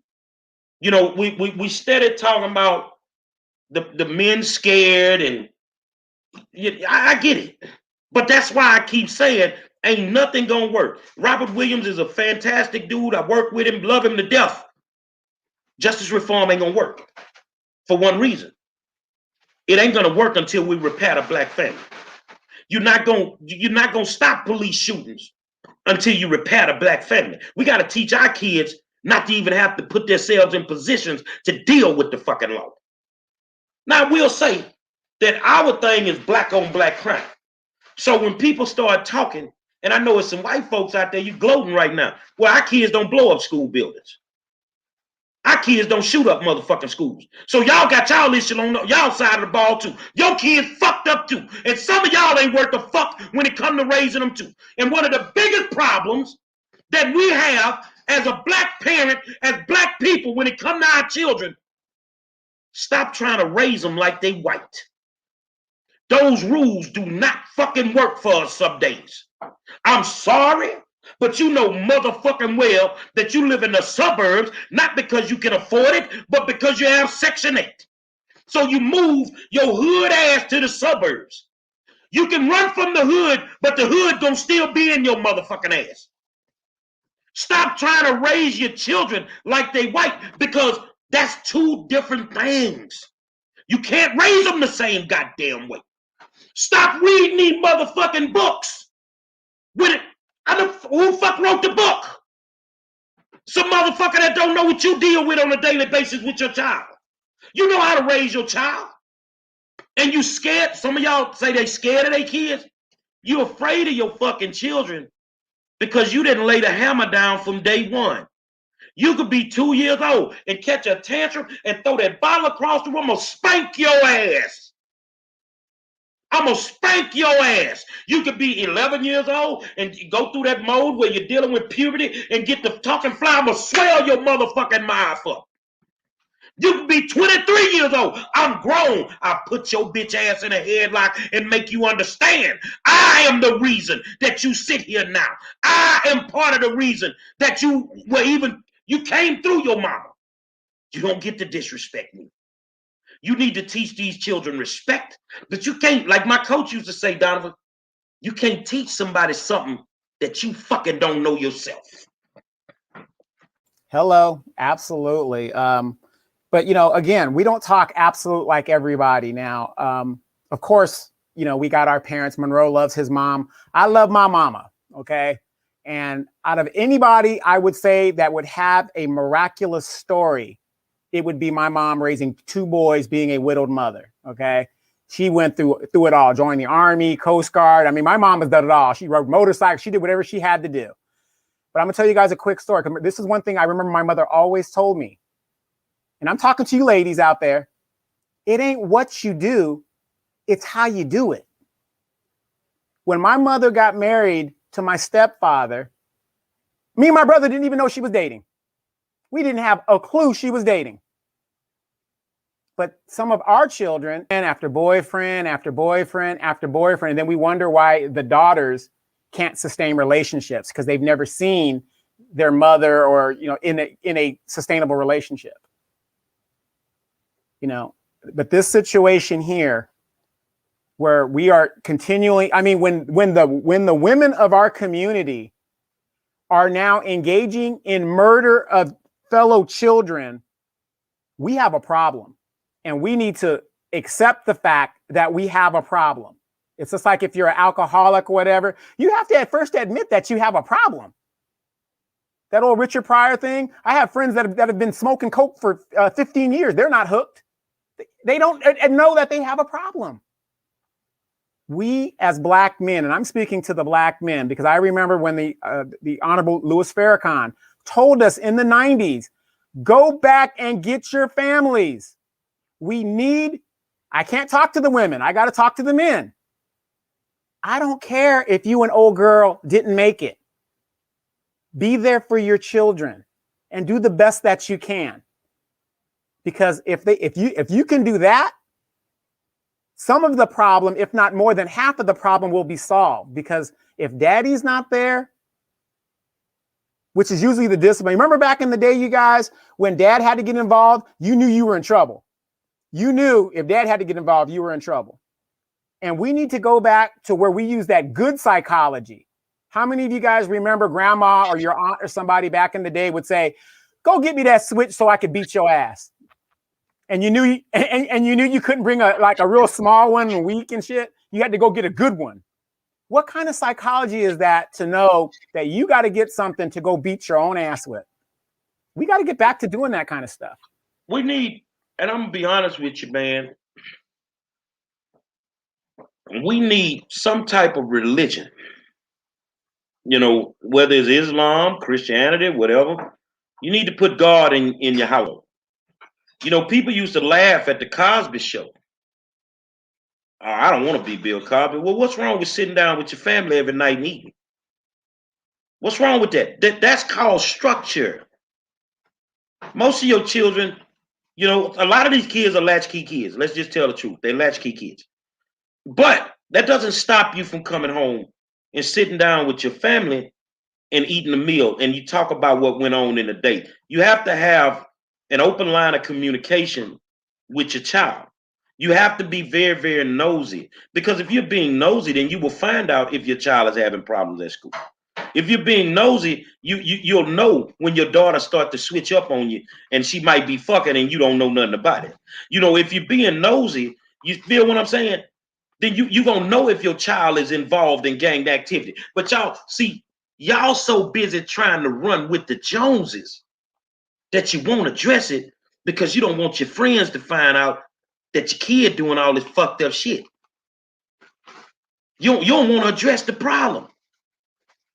You know, we started talking about the men scared, and I get it. But that's why I keep saying ain't nothing gonna work. Robert Williams is a fantastic dude. I work with him, love him to death. Justice reform ain't gonna work for one reason. It ain't gonna work until we repair the black family. You're not gonna stop police shootings until you repair the black family. We gotta teach our kids not to even have to put themselves in positions to deal with the fucking law. Now, we'll say that our thing is black on black crime. So when people start talking, and I know it's some white folks out there, you gloating right now. Well, our kids don't blow up school buildings. Our kids don't shoot up motherfucking schools. So y'all got y'all issue on y'all side of the ball too. Your kids fucked up too. And some of y'all ain't worth the fuck when it come to raising them too. And one of the biggest problems that we have as a black parent, as black people, when it come to our children, stop trying to raise them like they white. Those rules do not fucking work for us some days. I'm sorry, but you know motherfucking well that you live in the suburbs, not because you can afford it, but because you have Section 8. So you move your hood ass to the suburbs. You can run from the hood, but the hood gonna still be in your motherfucking ass. Stop trying to raise your children like they white, because that's two different things. You can't raise them the same goddamn way. Stop reading these motherfucking books. With it, who fuck wrote the book? Some motherfucker that don't know what you deal with on a daily basis with your child. You know how to raise your child. And you scared. Some of y'all say they scared of their kids. You afraid of your fucking children because you didn't lay the hammer down from day one. You could be 2 years old and catch a tantrum and throw that bottle across the room. I'm gonna spank your ass. I'm gonna spank your ass. You could be 11 years old and go through that mode where you're dealing with puberty and get the talking fly. I'm gonna swell your motherfucking mouth up. You could be 23 years old. I'm grown. I'll put your bitch ass in a headlock and make you understand. I am the reason that you sit here now. I am part of the reason that you came through your mama. You don't get to disrespect me. You need to teach these children respect, but you can't, like my coach used to say, Donovan, you can't teach somebody something that you fucking don't know yourself. Hello, absolutely. But, you know, again, we don't talk absolute like everybody now. Of course, you know, we got our parents. Monroe loves his mom. I love my mama. Okay. And out of anybody, I would say that would have a miraculous story, it would be my mom raising 2 boys, being a widowed mother. Okay. She went through it all, joined the Army, Coast Guard. I mean, my mom has done it all. She rode motorcycles. She did whatever she had to do. But I'm gonna tell you guys a quick story. This is one thing I remember my mother always told me. And I'm talking to you ladies out there. It ain't what you do, it's how you do it. When my mother got married to my stepfather, me and my brother didn't even know she was dating. We didn't have a clue she was dating. But some of our children, and after boyfriend, after boyfriend, after boyfriend, and then we wonder why the daughters can't sustain relationships because they've never seen their mother or, you know, in a sustainable relationship. You know, but this situation here where we are continually, I mean, when the women of our community are now engaging in murder of fellow children, we have a problem. And we need to accept the fact that we have a problem. It's just like if you're an alcoholic or whatever, you have to at first admit that you have a problem. That old Richard Pryor thing, I have friends that have been smoking coke for 15 years. They're not hooked. They don't know that they have a problem. We as Black men, and I'm speaking to the Black men, because I remember when the Honorable Louis Farrakhan told us in the 90s, go back and get your families. I can't talk to the women. I got to talk to the men. I don't care if you, an old girl, didn't make it. Be there for your children and do the best that you can. Because if you can do that, some of the problem, if not more than half of the problem, will be solved. Because if daddy's not there, which is usually the discipline. Remember back in the day, you guys, when dad had to get involved, you knew you were in trouble. You knew if dad had to get involved, you were in trouble. And we need to go back to where we use that good psychology. How many of you guys remember grandma or your aunt or somebody back in the day would say, go get me that switch so I could beat your ass. And you knew you couldn't bring a real small one and weak and shit. You had to go get a good one. What kind of psychology is that to know that you got to get something to go beat your own ass with? We got to get back to doing that kind of stuff. We need, and I'm gonna be honest with you, man. We need some type of religion. You know, whether it's Islam, Christianity, whatever. You need to put God in your house. You know, people used to laugh at the Cosby Show. Oh, I don't want to be Bill Cosby. Well, what's wrong with sitting down with your family every night and eating? What's wrong with that? That's called structure. Most of your children, you know, a lot of these kids are latchkey kids. Let's just tell the truth. They're latchkey kids. But that doesn't stop you from coming home and sitting down with your family and eating a meal. And you talk about what went on in the day. You have to have an open line of communication with your child. You have to be very, very nosy. Because if you're being nosy, then you will find out if your child is having problems at school. If you're being nosy, you'll know when your daughter starts to switch up on you and she might be fucking and you don't know nothing about it. You know, if you're being nosy, you feel what I'm saying? Then you're going to know if your child is involved in gang activity. But y'all, see, y'all so busy trying to run with the Joneses that you won't address it because you don't want your friends to find out that your kid doing all this fucked up shit. You don't want to address the problem.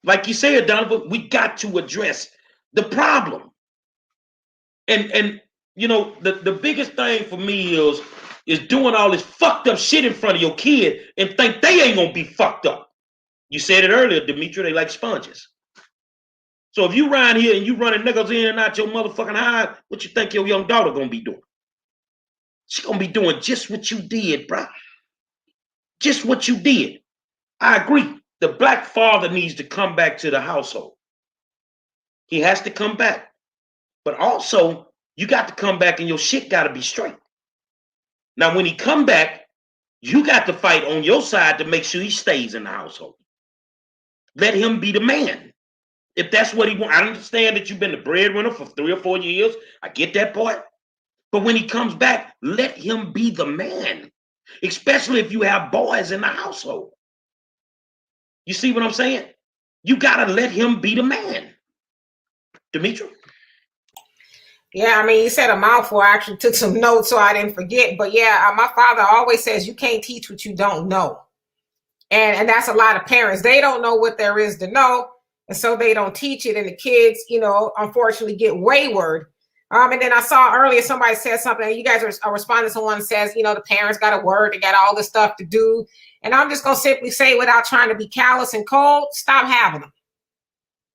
Like you said, Donovan, we got to address the problem. And you know, the biggest thing for me is doing all this fucked up shit in front of your kid and think they ain't gonna be fucked up. You said it earlier, Demetri, they like sponges. So if you around here and you running niggas in and out your motherfucking hide, what you think your young daughter gonna be doing? She gonna be doing just what you did, bro. Just what you did. I agree. The black father needs to come back to the household. He has to come back. But also, you got to come back and your shit got to be straight. Now, when he come back, you got to fight on your side to make sure he stays in the household. Let him be the man. If that's what he wants. I understand that you've been the breadwinner for 3 or 4 years. I get that part. But when he comes back, let him be the man. especially if you have boys in the household. You see what I'm saying? You got to let him be the man. Demetra? Yeah, I mean, you said a mouthful. I actually took some notes so I didn't forget. But yeah, my father always says you can't teach what you don't know. And that's a lot of parents. They don't know what there is to know. And so they don't teach it. And the kids, you know, unfortunately get wayward. And then I saw earlier somebody said something, and you guys are responding to someone says, you know, the parents got to work, they got all this stuff to do. And I'm just going to simply say, without trying to be callous and cold, stop having them.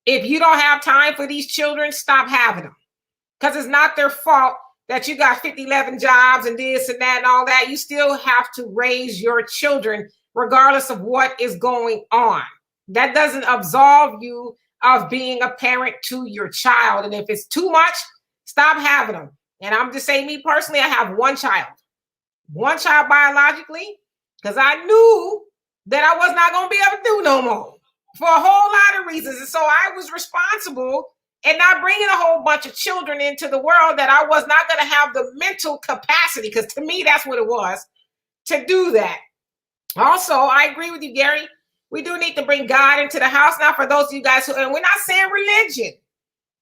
If you don't have time for these children, stop having them. Because it's not their fault that you got 11 jobs and this and that and all that. You still have to raise your children regardless of what is going on. That doesn't absolve you of being a parent to your child. And if it's too much, stop having them. And I'm just saying, me personally, I have one child biologically, because I knew that I was not going to be able to do no more for a whole lot of reasons. And so I was responsible and not bringing a whole bunch of children into the world that I was not going to have the mental capacity, because to me, that's what it was, to do that. Also, I agree with you, Gary. We do need to bring God into the house. Now, for those of you guys who, and we're not saying religion,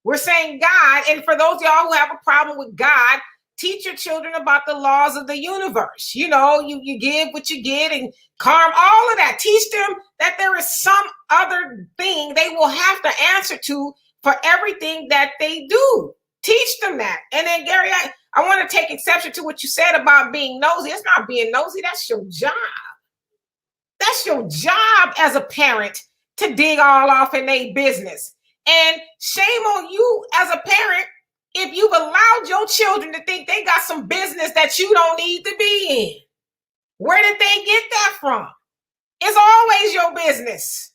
we're saying God. And for those of y'all who have a problem with God, teach your children about the laws of the universe. You know, you give what you get and karma, all of that. Teach them that there is some other thing they will have to answer to for everything that they do. Teach them that. And then, Gary, I want to take exception to what you said about being nosy. It's not being nosy. That's your job. That's your job as a parent, to dig all off in their business. And shame on you as a parent if you've allowed your children to think they got some business that you don't need to be in. Where did they get that from? It's always your business.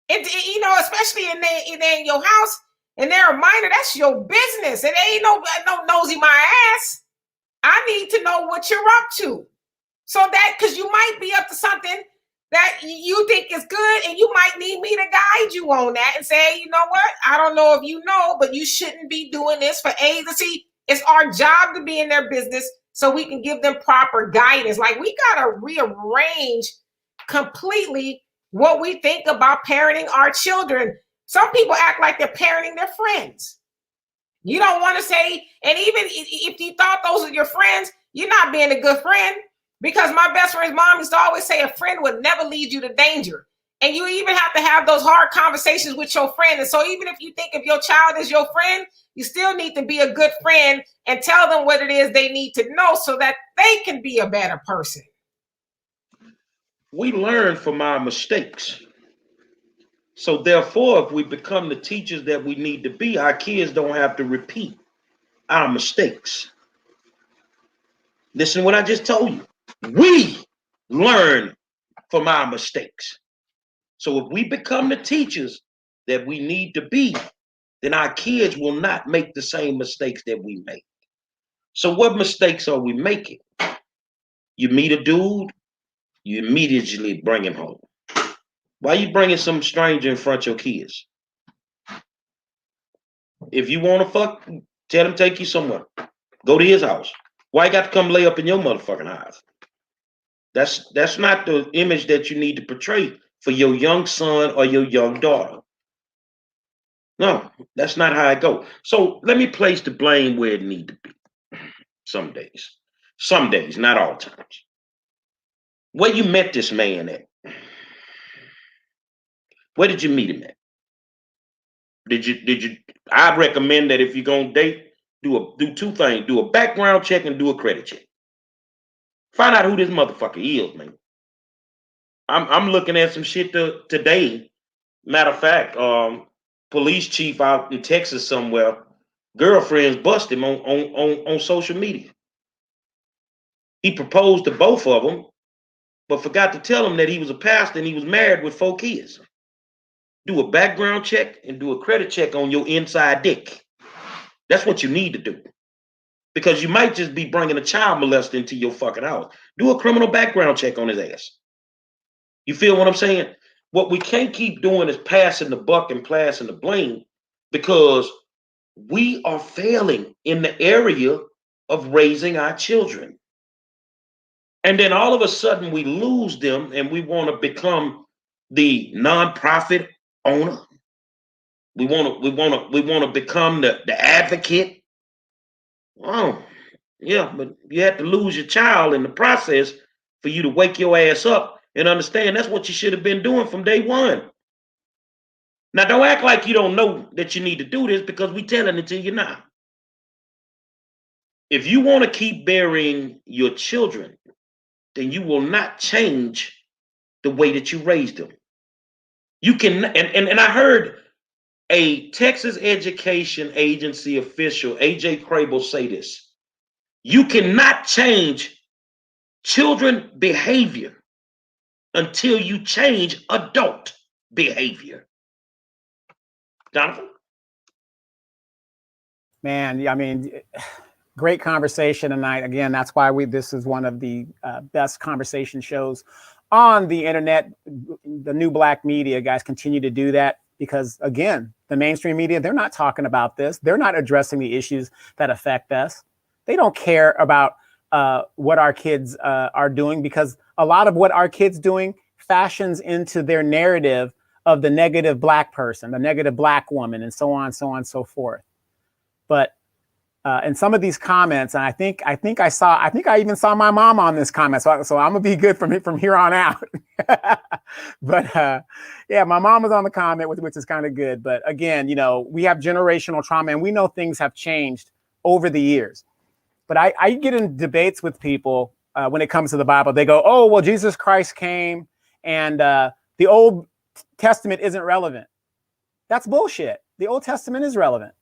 You know, especially in your house, and they're a minor, that's your business. It ain't no nosy my ass. I need to know what you're up to. So that, because you might be up to something that you think is good, and you might need me to guide you on that and say, you know what? I don't know if you know, but you shouldn't be doing this for AIDS. See, it's our job to be in their business so we can give them proper guidance. Like, we got to rearrange completely what we think about parenting our children. Some people act like they're parenting their friends. You don't want to say, and even if you thought those are your friends, you're not being a good friend. Because my best friend's mom used to always say a friend would never lead you to danger. And you even have to have those hard conversations with your friend. And so even if you think if your child is your friend, you still need to be a good friend and tell them what it is they need to know so that they can be a better person. We learn from our mistakes. So therefore, if we become the teachers that we need to be, our kids don't have to repeat our mistakes. Listen to what I just told you. We learn from our mistakes. So if we become the teachers that we need to be, then our kids will not make the same mistakes that we make. So what mistakes are we making? You meet a dude, you immediately bring him home. Why are you bringing some stranger in front of your kids? If you want to fuck, tell him take you somewhere. Go to his house. Why you got to come lay up in your motherfucking house? That's not the image that you need to portray for your young son or your young daughter. No, that's not how it goes. So let me place the blame where it need to be. Some days, not all times. Where you met this man at? Where did you meet him at? Did you? I recommend that if you're gonna date, do two things: do a background check and do a credit check. Find out who this motherfucker is, man. I'm looking at some shit today. Matter of fact, police chief out in Texas somewhere, girlfriends bust him on social media. He proposed to both of them, but forgot to tell them that he was a pastor and he was married with 4 kids. Do a background check and do a credit check on your inside dick. That's what you need to do. Because you might just be bringing a child molester into your fucking house. Do a criminal background check on his ass. You feel what I'm saying? What we can't keep doing is passing the buck and passing the blame, because we are failing in the area of raising our children. And then all of a sudden we lose them and we want to become the nonprofit owner. We want to become the advocate. Oh, yeah, but you have to lose your child in the process for you to wake your ass up and understand that's what you should have been doing from day one. Now, don't act like you don't know that you need to do this, because we're telling it to you now. If you want to keep burying your children, then you will not change the way that you raised them. You can, and I heard a Texas Education Agency official, AJ Crable, say this: you cannot change children behavior until you change adult behavior. Jonathan? Man, I mean, great conversation tonight. Again, that's why this is one of the best conversation shows on the internet. The new black media, guys, continue to do that because, again, the mainstream media, they're not talking about this. They're not addressing the issues that affect us. They don't care about what our kids are doing, because a lot of what our kids doing fashions into their narrative of the negative black person, the negative black woman, and so on, and so forth. But in some of these comments, and I think I even saw my mom on this comment, so I'm gonna be good from here on out. But yeah, my mom was on the comment, which is kind of good. But again, you know, we have generational trauma, and we know things have changed over the years. But I get in debates with people when it comes to the Bible. They go, "Oh, well, Jesus Christ came, and the Old Testament isn't relevant." That's bullshit. The Old Testament is relevant.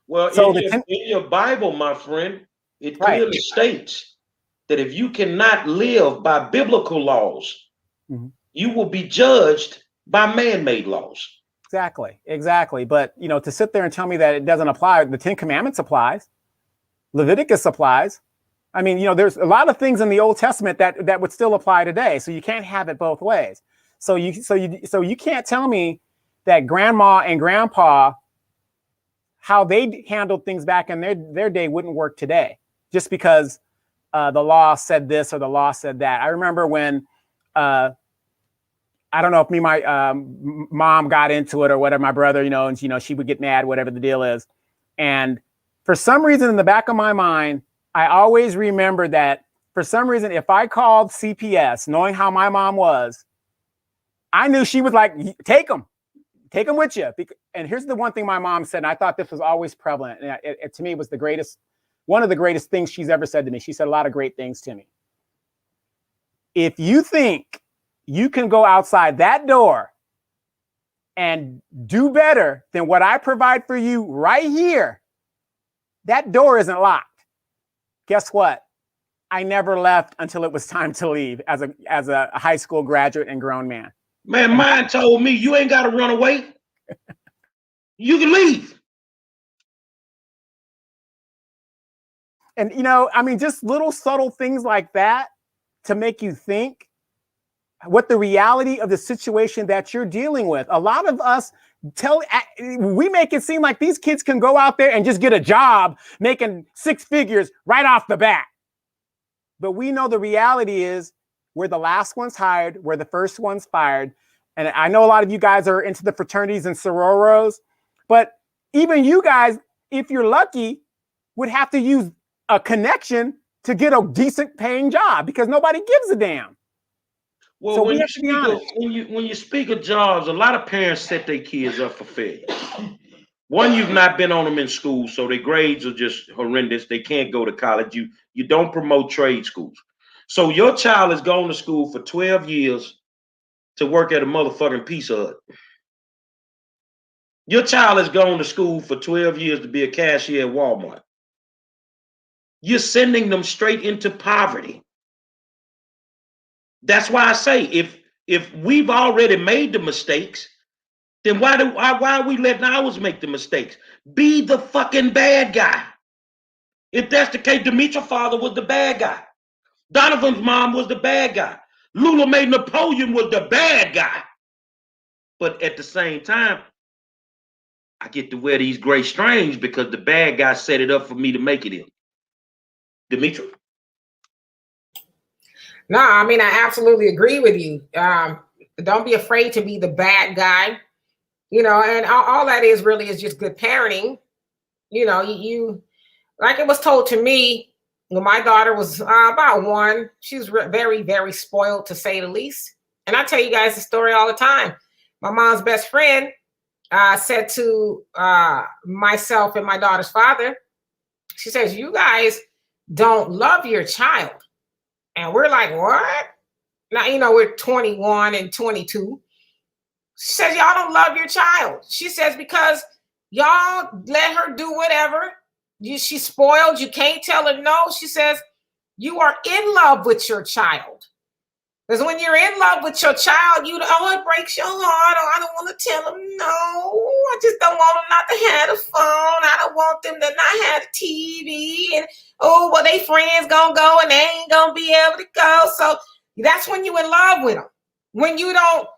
Well, so in your Bible, my friend, it Right. clearly states that if you cannot live by biblical laws, you will be judged by man-made laws. Exactly. But, you know, to sit there and tell me that it doesn't apply, the 10 Commandments applies, Leviticus applies. I mean, you know, there's a lot of things in the Old Testament that would still apply today. So you can't have it both ways. So you can't tell me that grandma and grandpa, how they handled things back in their day, wouldn't work today, just because the law said this or the law said that. I remember when, I don't know if my mom got into it or whatever, my brother, you know, and you know, she would get mad, whatever the deal is. And for some reason in the back of my mind, I always remember that for some reason, if I called CPS, knowing how my mom was, I knew she was like, take them with you. And here's the one thing my mom said, and I thought this was always prevalent. And it to me, it was one of the greatest things she's ever said to me. She said a lot of great things to me. If you think you can go outside that door and do better than what I provide for you right here, that door isn't locked. Guess what? I never left until it was time to leave as a high school graduate and grown man. Man, mine told me you ain't got to run away. You can leave. And, you know, I mean, just little subtle things like that to make you think what the reality of the situation that you're dealing with. A lot of us we make it seem like these kids can go out there and just get a job making 6 figures right off the bat. But we know the reality is we're the last ones hired, we're the first ones fired. And I know a lot of you guys are into the fraternities and sororos, but even you guys, if you're lucky, would have to use a connection to get a decent paying job because nobody gives a damn. Well, So when we you speak of jobs, a lot of parents set their kids up for failure. One, you've not been on them in school, so their grades are just horrendous. They can't go to college. You don't promote trade schools. So your child is going to school for 12 years to work at a motherfucking Pizza Hut. Your child is going to school for 12 years to be a cashier at Walmart. You're sending them straight into poverty. That's why I say if we've already made the mistakes, then why are we letting ours make the mistakes? Be the fucking bad guy. If that's the case, Demetrius' father was the bad guy. Donovan's mom was the bad guy. Lula Mae Napoleon was the bad guy. But at the same time, I get to wear these gray strings because the bad guy set it up for me to make it in. Demetrius? No, I mean, I absolutely agree with you. Don't be afraid to be the bad guy, and all that is really is just good parenting. You like it was told to me when my daughter was about 1. She was very, very spoiled, to say the least. And I tell you guys the story all the time. My mom's best friend said to myself and my daughter's father, she says, "You guys don't love your child." And we're like, "What?" Now, we're 21 and 22. She says, "Y'all don't love your child." She says, "Because y'all let her do whatever. She's spoiled. You can't tell her no." She says, "You are in love with your child. Because when you're in love with your child, it breaks your heart. Oh, I don't want to tell them no. I just don't want them not to have the phone. I don't want them to not have the TV. And, well, they friends going to go and they ain't going to be able to go." So that's when you're in love with them. When you don't,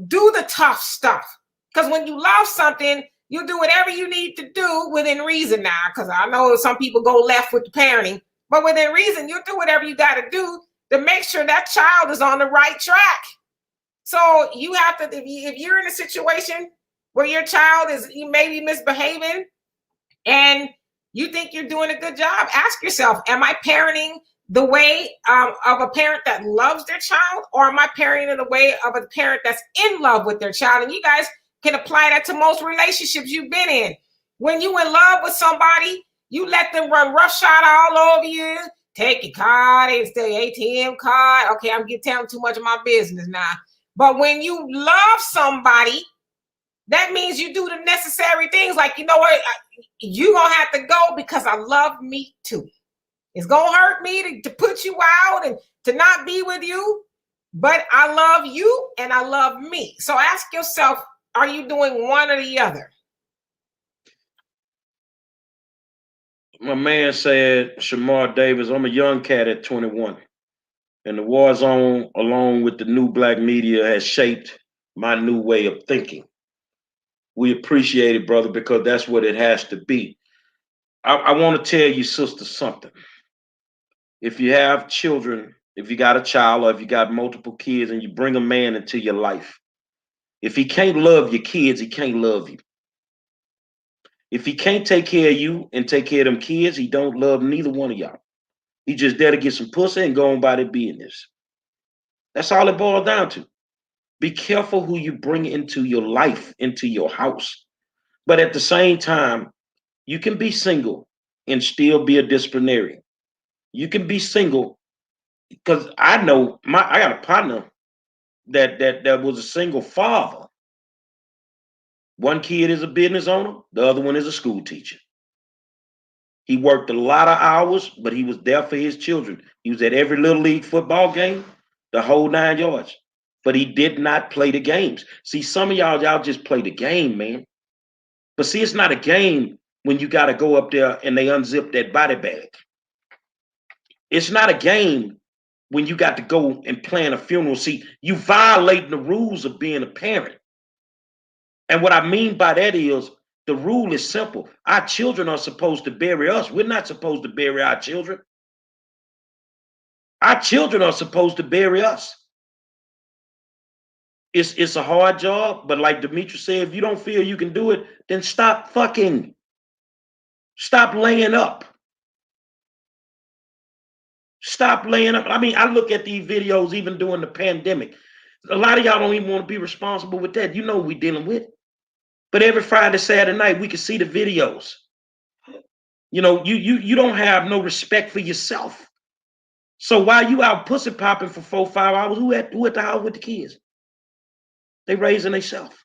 do the tough stuff. Because when you love something, you do whatever you need to do within reason now. Because I know some people go left with the parenting. But within reason, you do whatever you got to do to make sure that child is on the right track. So you have to, if you're in a situation where your child is maybe misbehaving and you think you're doing a good job, ask yourself, am I parenting the way of a parent that loves their child, or am I parenting in the way of a parent that's in love with their child? And you guys can apply that to most relationships you've been in. When you in love with somebody, you let them run roughshod all over you. Take your card, it's the ATM card. Okay, I'm telling too much of my business now. But when you love somebody, that means you do the necessary things. Like, you know what? You're going to have to go because I love me too. It's going to hurt me to put you out and to not be with you. But I love you and I love me. So ask yourself, are you doing one or the other? My man said, Shamar Davis, I'm a young cat at 21. And the war zone, along with the new black media, has shaped my new way of thinking. We appreciate it, brother, because that's what it has to be. I want to tell you, sister, something. If you have children, if you got a child, or if you got multiple kids and you bring a man into your life, if he can't love your kids, he can't love you. If he can't take care of you and take care of them kids, he don't love neither one of y'all. He just there to get some pussy and go on by their business. That's all it boils down to. Be careful who you bring into your life, into your house. But at the same time, you can be single and still be a disciplinarian. You can be single because I know I got a partner that was a single father. One kid is a business owner, the other one is a school teacher. He worked a lot of hours, but he was there for his children. He was at every little league football game, the whole 9 yards. But he did not play the games. See, some of y'all just play the game, man. But see, it's not a game when you got to go up there and they unzip that body bag. It's not a game when you got to go and plan a funeral. See, you violating the rules of being a parent. And what I mean by that is the rule is simple. Our children are supposed to bury us. We're not supposed to bury our children. Our children are supposed to bury us. It's a hard job, but like Demetra said, if you don't feel you can do it, then stop fucking. Stop laying up. Stop laying up. I mean, I look at these videos even during the pandemic. A lot of y'all don't even want to be responsible with that. You know what we're dealing with. But every Friday, Saturday night, we can see the videos. You know, you don't have no respect for yourself. So while you out pussy popping for 4 or 5 hours, who at the house with the kids? They raising themselves.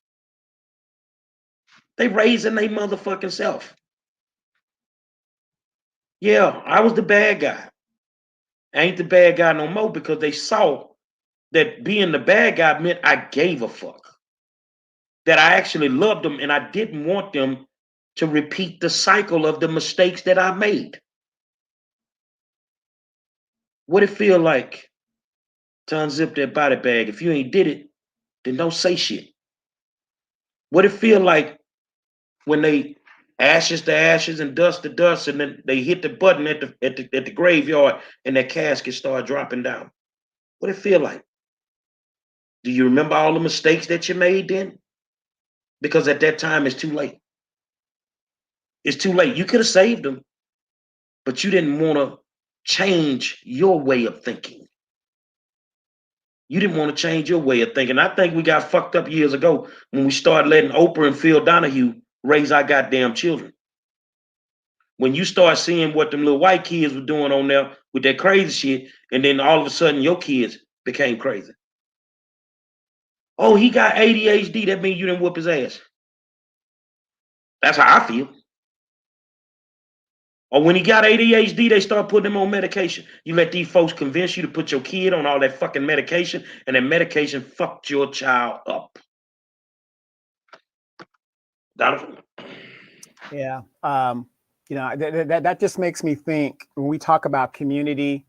They raising their motherfucking self. Yeah, I was the bad guy. I ain't the bad guy no more because they saw that being the bad guy meant I gave a fuck. That I actually loved them and I didn't want them to repeat the cycle of the mistakes that I made. What it feel like to unzip that body bag? If you ain't did it, then don't say shit. What it feel like when they ashes to ashes and dust to dust, and then they hit the button at the graveyard and that casket start dropping down? What it feel like? Do you remember all the mistakes that you made then? Because at that time, it's too late. It's too late. You could have saved them, but you didn't want to change your way of thinking. You didn't want to change your way of thinking. I think we got fucked up years ago when we started letting Oprah and Phil Donahue raise our goddamn children. When you start seeing what them little white kids were doing on there with that crazy shit, and then all of a sudden your kids became crazy. Oh, he got ADHD. That means you didn't whoop his ass. That's how I feel. Or when he got ADHD, they start putting him on medication. You let these folks convince you to put your kid on all that fucking medication, and that medication fucked your child up. Donovan? Yeah. That just makes me think when we talk about community,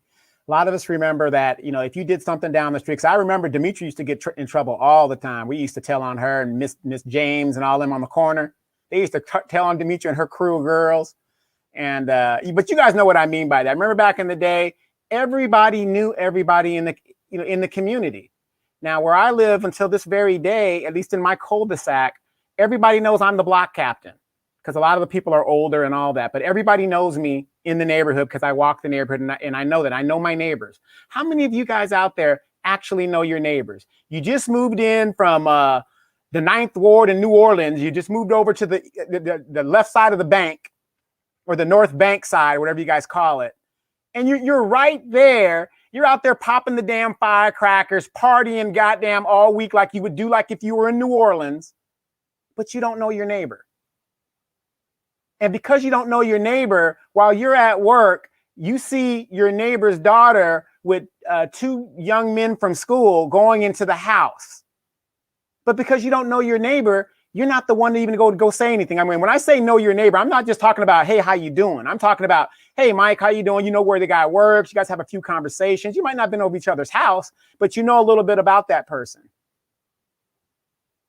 a lot of us remember that, if you did something down the street, because I remember Demetri used to get in trouble all the time. We used to tell on her and Miss James and all them on the corner. They used to tell on Demetri and her crew of girls. And but you guys know what I mean by that. Remember back in the day, everybody knew everybody in the community. Now, where I live until this very day, at least in my cul-de-sac, everybody knows I'm the block captain because a lot of the people are older and all that. But everybody knows me in the neighborhood because I walk the neighborhood and I know that. I know my neighbors. How many of you guys out there actually know your neighbors? You just moved in from the 9th Ward in New Orleans. You just moved over to the left side of the bank or the North Bank side, whatever you guys call it. And you're right there. You're out there popping the damn firecrackers, partying goddamn all week like you would do like if you were in New Orleans, but you don't know your neighbor. And because you don't know your neighbor, while you're at work, you see your neighbor's daughter with 2 young men from school going into the house. But because you don't know your neighbor, you're not the one to even go say anything. I mean, when I say know your neighbor, I'm not just talking about, hey, how you doing? I'm talking about, hey, Mike, how you doing? You know where the guy works. You guys have a few conversations. You might not have been over each other's house, but you know a little bit about that person.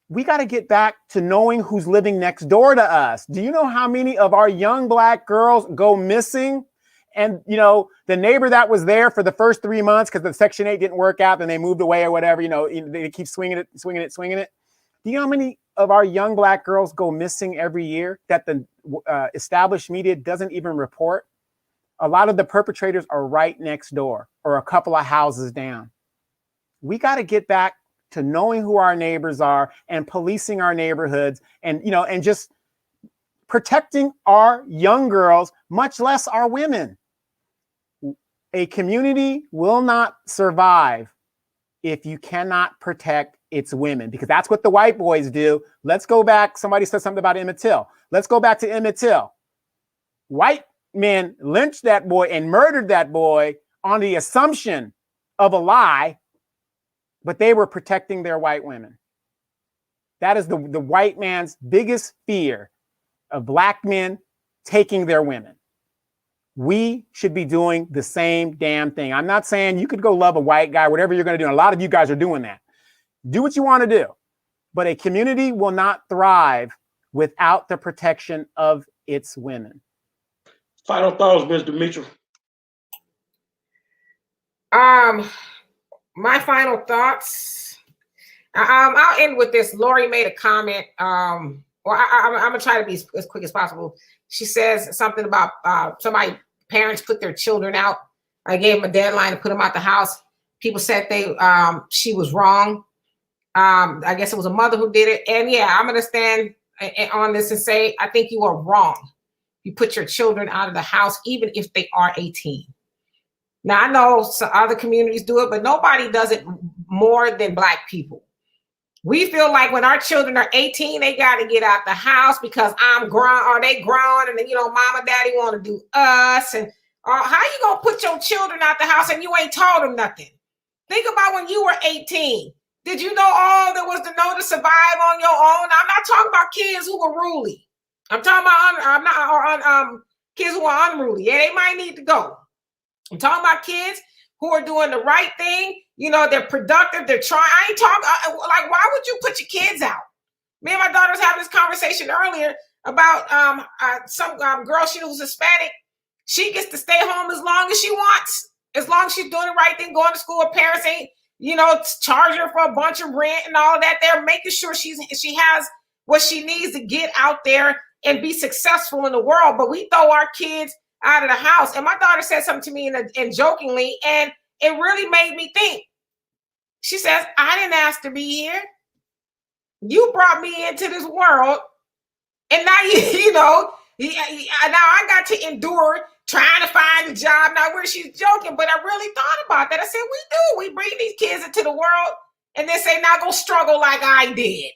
We got to get back to knowing who's living next door to us. Do you know how many of our young Black girls go missing? And, the neighbor that was there for the first 3 months because the Section 8 didn't work out and they moved away or whatever, they keep swinging it. Do you know how many of our young Black girls go missing every year that the established media doesn't even report? A lot of the perpetrators are right next door or a couple of houses down. We got to get back to knowing who our neighbors are and policing our neighborhoods and just protecting our young girls, much less our women. A community will not survive if you cannot protect its women, because that's what the white boys do. Let's go back. Somebody said something about Emmett Till. Let's go back to Emmett Till. White men lynched that boy and murdered that boy on the assumption of a lie, but they were protecting their white women. That is the white man's biggest fear of Black men taking their women. We should be doing the same damn thing. I'm not saying you could go love a white guy, whatever you're going to do. And a lot of you guys are doing that. Do what you want to do. But a community will not thrive without the protection of its women. Final thoughts, Mr. Mitchell. My final thoughts. I'll end with this. Lori made a comment. I'm gonna try to be as quick as possible. She says something about parents put their children out. I gave them a deadline to put them out the house. People said she was wrong. I guess it was a mother who did it. And yeah, I'm gonna stand on this and say I think you are wrong. You put your children out of the house, even if they are 18. Now, I know some other communities do it, but nobody does it more than Black people. We feel like when our children are 18, they got to get out the house because I'm grown or they grown and mom and daddy want to do us. And how you going to put your children out the house and you ain't told them nothing? Think about when you were 18. Did you know all there was to know to survive on your own? I'm not talking about kids who were ruly. I'm talking about kids who are unruly. Yeah, they might need to go. I'm talking about kids who are doing the right thing. They're productive. They're trying. I ain't talking like, why would you put your kids out? Me and my daughter was having this conversation earlier about some girl. She was Hispanic. She gets to stay home as long as she wants. As long as she's doing the right thing, going to school, her parents ain't, charging her for a bunch of rent and all of that. They're making sure she has what she needs to get out there and be successful in the world. But we throw our kids out of the house. And my daughter said something to me and jokingly, and it really made me think. She says, I didn't ask to be here. You brought me into this world. And now, now I got to endure trying to find a job. Now, where she's joking, but I really thought about that. I said, we do. We bring these kids into the world and then say, now go struggle like I did.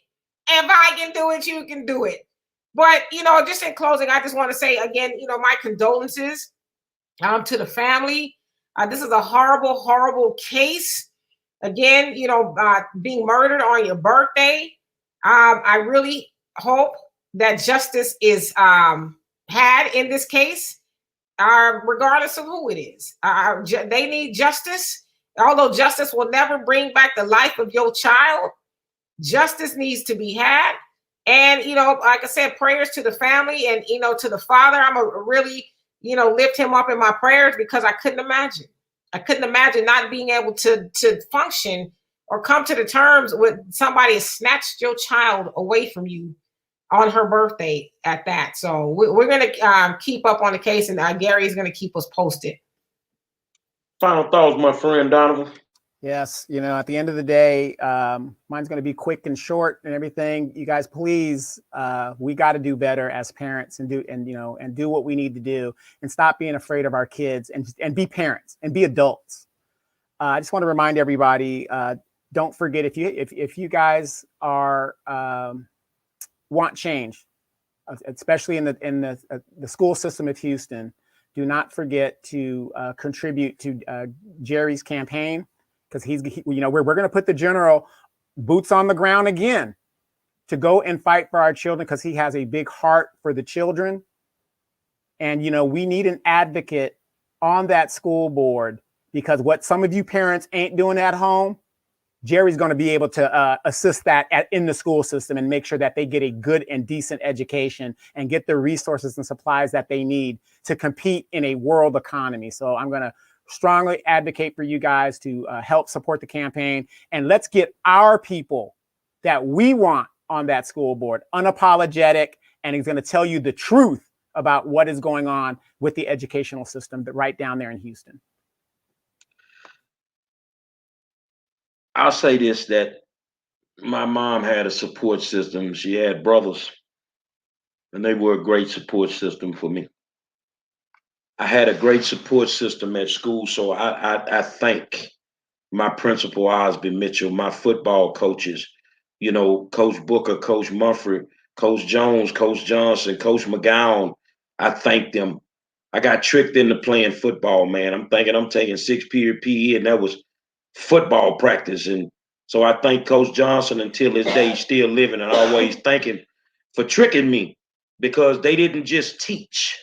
And if I can do it, you can do it. But, just in closing, I just want to say again, my condolences to the family. This is a horrible, horrible case. Again, being murdered on your birthday. I really hope that justice is had in this case, regardless of who it is. They need justice. Although justice will never bring back the life of your child, justice needs to be had. And, like I said, prayers to the family and, to the father. I'm going to really, lift him up in my prayers because I couldn't imagine. I couldn't imagine not being able to function or come to the terms with somebody has snatched your child away from you on her birthday at that. So we're going to keep up on the case, and Gary is going to keep us posted. Final thoughts, my friend Donovan. Yes, at the end of the day, mine's going to be quick and short and everything. You guys, please, we got to do better as parents and do what we need to do and stop being afraid of our kids and be parents and be adults. I just want to remind everybody, don't forget if you guys are want change, especially in the school system of Houston, do not forget to contribute to Jerry's campaign. Because we're going to put the general boots on the ground again to go and fight for our children because he has a big heart for the children. And, we need an advocate on that school board because what some of you parents ain't doing at home, Jerry's going to be able to assist that in the school system and make sure that they get a good and decent education and get the resources and supplies that they need to compete in a world economy. So I'm going to strongly advocate for you guys to help support the campaign, and let's get our people that we want on that school board unapologetic, and he's going to tell you the truth about what is going on with the educational system right down there in Houston. I'll say this, that my mom had a support system. She had brothers, and they were a great support system for me. I had a great support system at school, so I thank my principal, Osby Mitchell, my football coaches, Coach Booker, Coach Mumphrey, Coach Jones, Coach Johnson, Coach McGowan. I thank them. I got tricked into playing football, man. I'm thinking I'm taking 6-period PE, and that was football practice. And so I thank Coach Johnson until this day, he's still living, and I always thank him for tricking me because they didn't just teach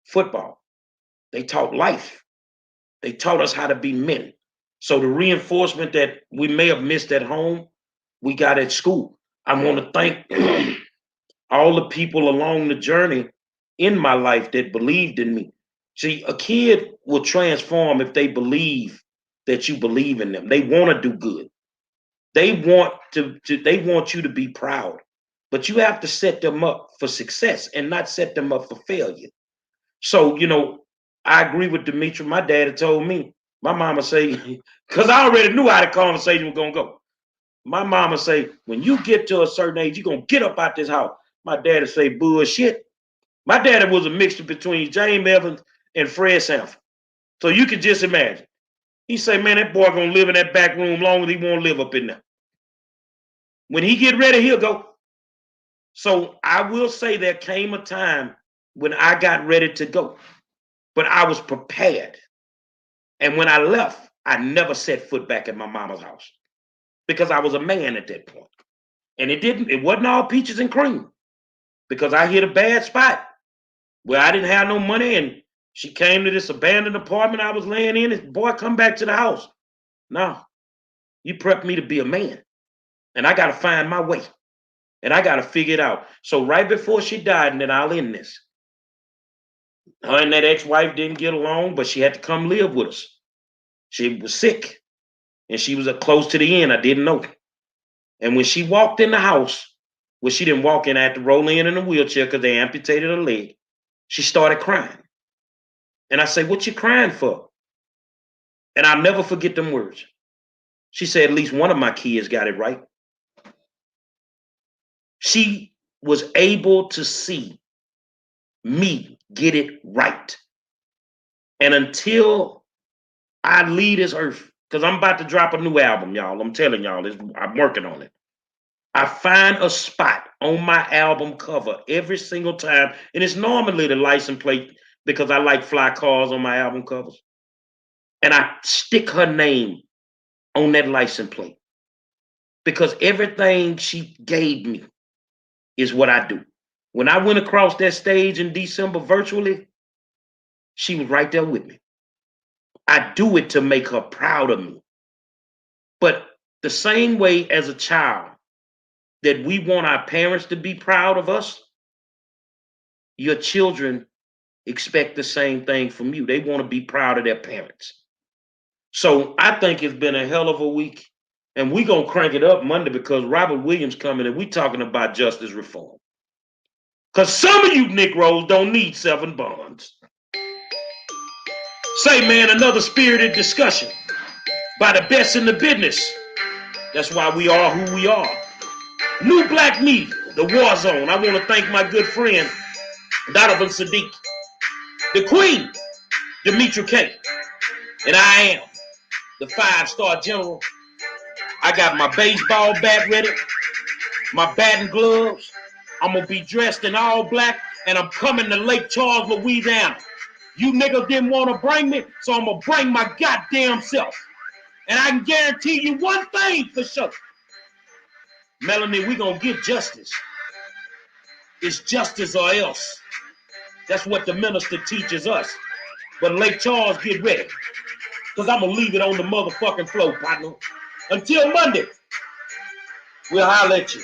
football. They taught life. They taught us how to be men. So the reinforcement that we may have missed at home, we got at school. I want to thank all the people along the journey in my life that believed in me. See, a kid will transform if they believe that you believe in them. They want to do good. They want you to be proud. But you have to set them up for success and not set them up for failure. So, I agree with Demetri. My daddy told me, my mama say, because I already knew how the conversation was going to go. My mama say, when you get to a certain age, you're going to get up out this house. My daddy say, bullshit. My daddy was a mixture between James Evans and Fred Sanford. So you can just imagine. He say, man, that boy going to live in that back room long as he won't live up in there. When he get ready, he'll go. So I will say there came a time when I got ready to go. But I was prepared. And when I left, I never set foot back at my mama's house because I was a man at that point. And it wasn't all peaches and cream because I hit a bad spot where I didn't have no money and she came to this abandoned apartment I was laying in. And boy, come back to the house. No, you prepped me to be a man and I got to find my way and I got to figure it out. So right before she died, and then I'll end this. Her and that ex-wife didn't get along, but she had to come live with us. She was sick, and she was close to the end. I didn't know. And when she walked in the house, well, she didn't walk in, I had to roll in a wheelchair because they amputated her leg. She started crying. And I said, what you crying for? And I'll never forget them words. She said, at least one of my kids got it right. She was able to see me get it right. And until I leave this earth, because I'm about to drop a new album, y'all. I'm telling y'all, I'm working on it. I find a spot on my album cover every single time. And it's normally the license plate because I like fly cars on my album covers. And I stick her name on that license plate because everything she gave me is what I do. When I went across that stage in December virtually, she was right there with me. I do it to make her proud of me. But the same way as a child that we want our parents to be proud of us, your children expect the same thing from you. They want to be proud of their parents. So I think it's been a hell of a week. And we're going to crank it up Monday because Robert Williams coming and we talking about justice reform. Because some of you Negroes don't need 7 bonds. Say, man, another spirited discussion by the best in the business. That's why we are who we are. New Black Media, the War Zone. I want to thank my good friend, Donovan Sadiq, the Queen, Demetra K, and I am the 5-star general. I got my baseball bat ready, my batting gloves. I'm going to be dressed in all black, and I'm coming to Lake Charles, Louisiana. You niggas didn't want to bring me, so I'm going to bring my goddamn self. And I can guarantee you one thing for sure. Melanie, we going to get justice. It's justice or else. That's what the minister teaches us. But Lake Charles, get ready. Because I'm going to leave it on the motherfucking floor, partner. Until Monday, we'll holler at you.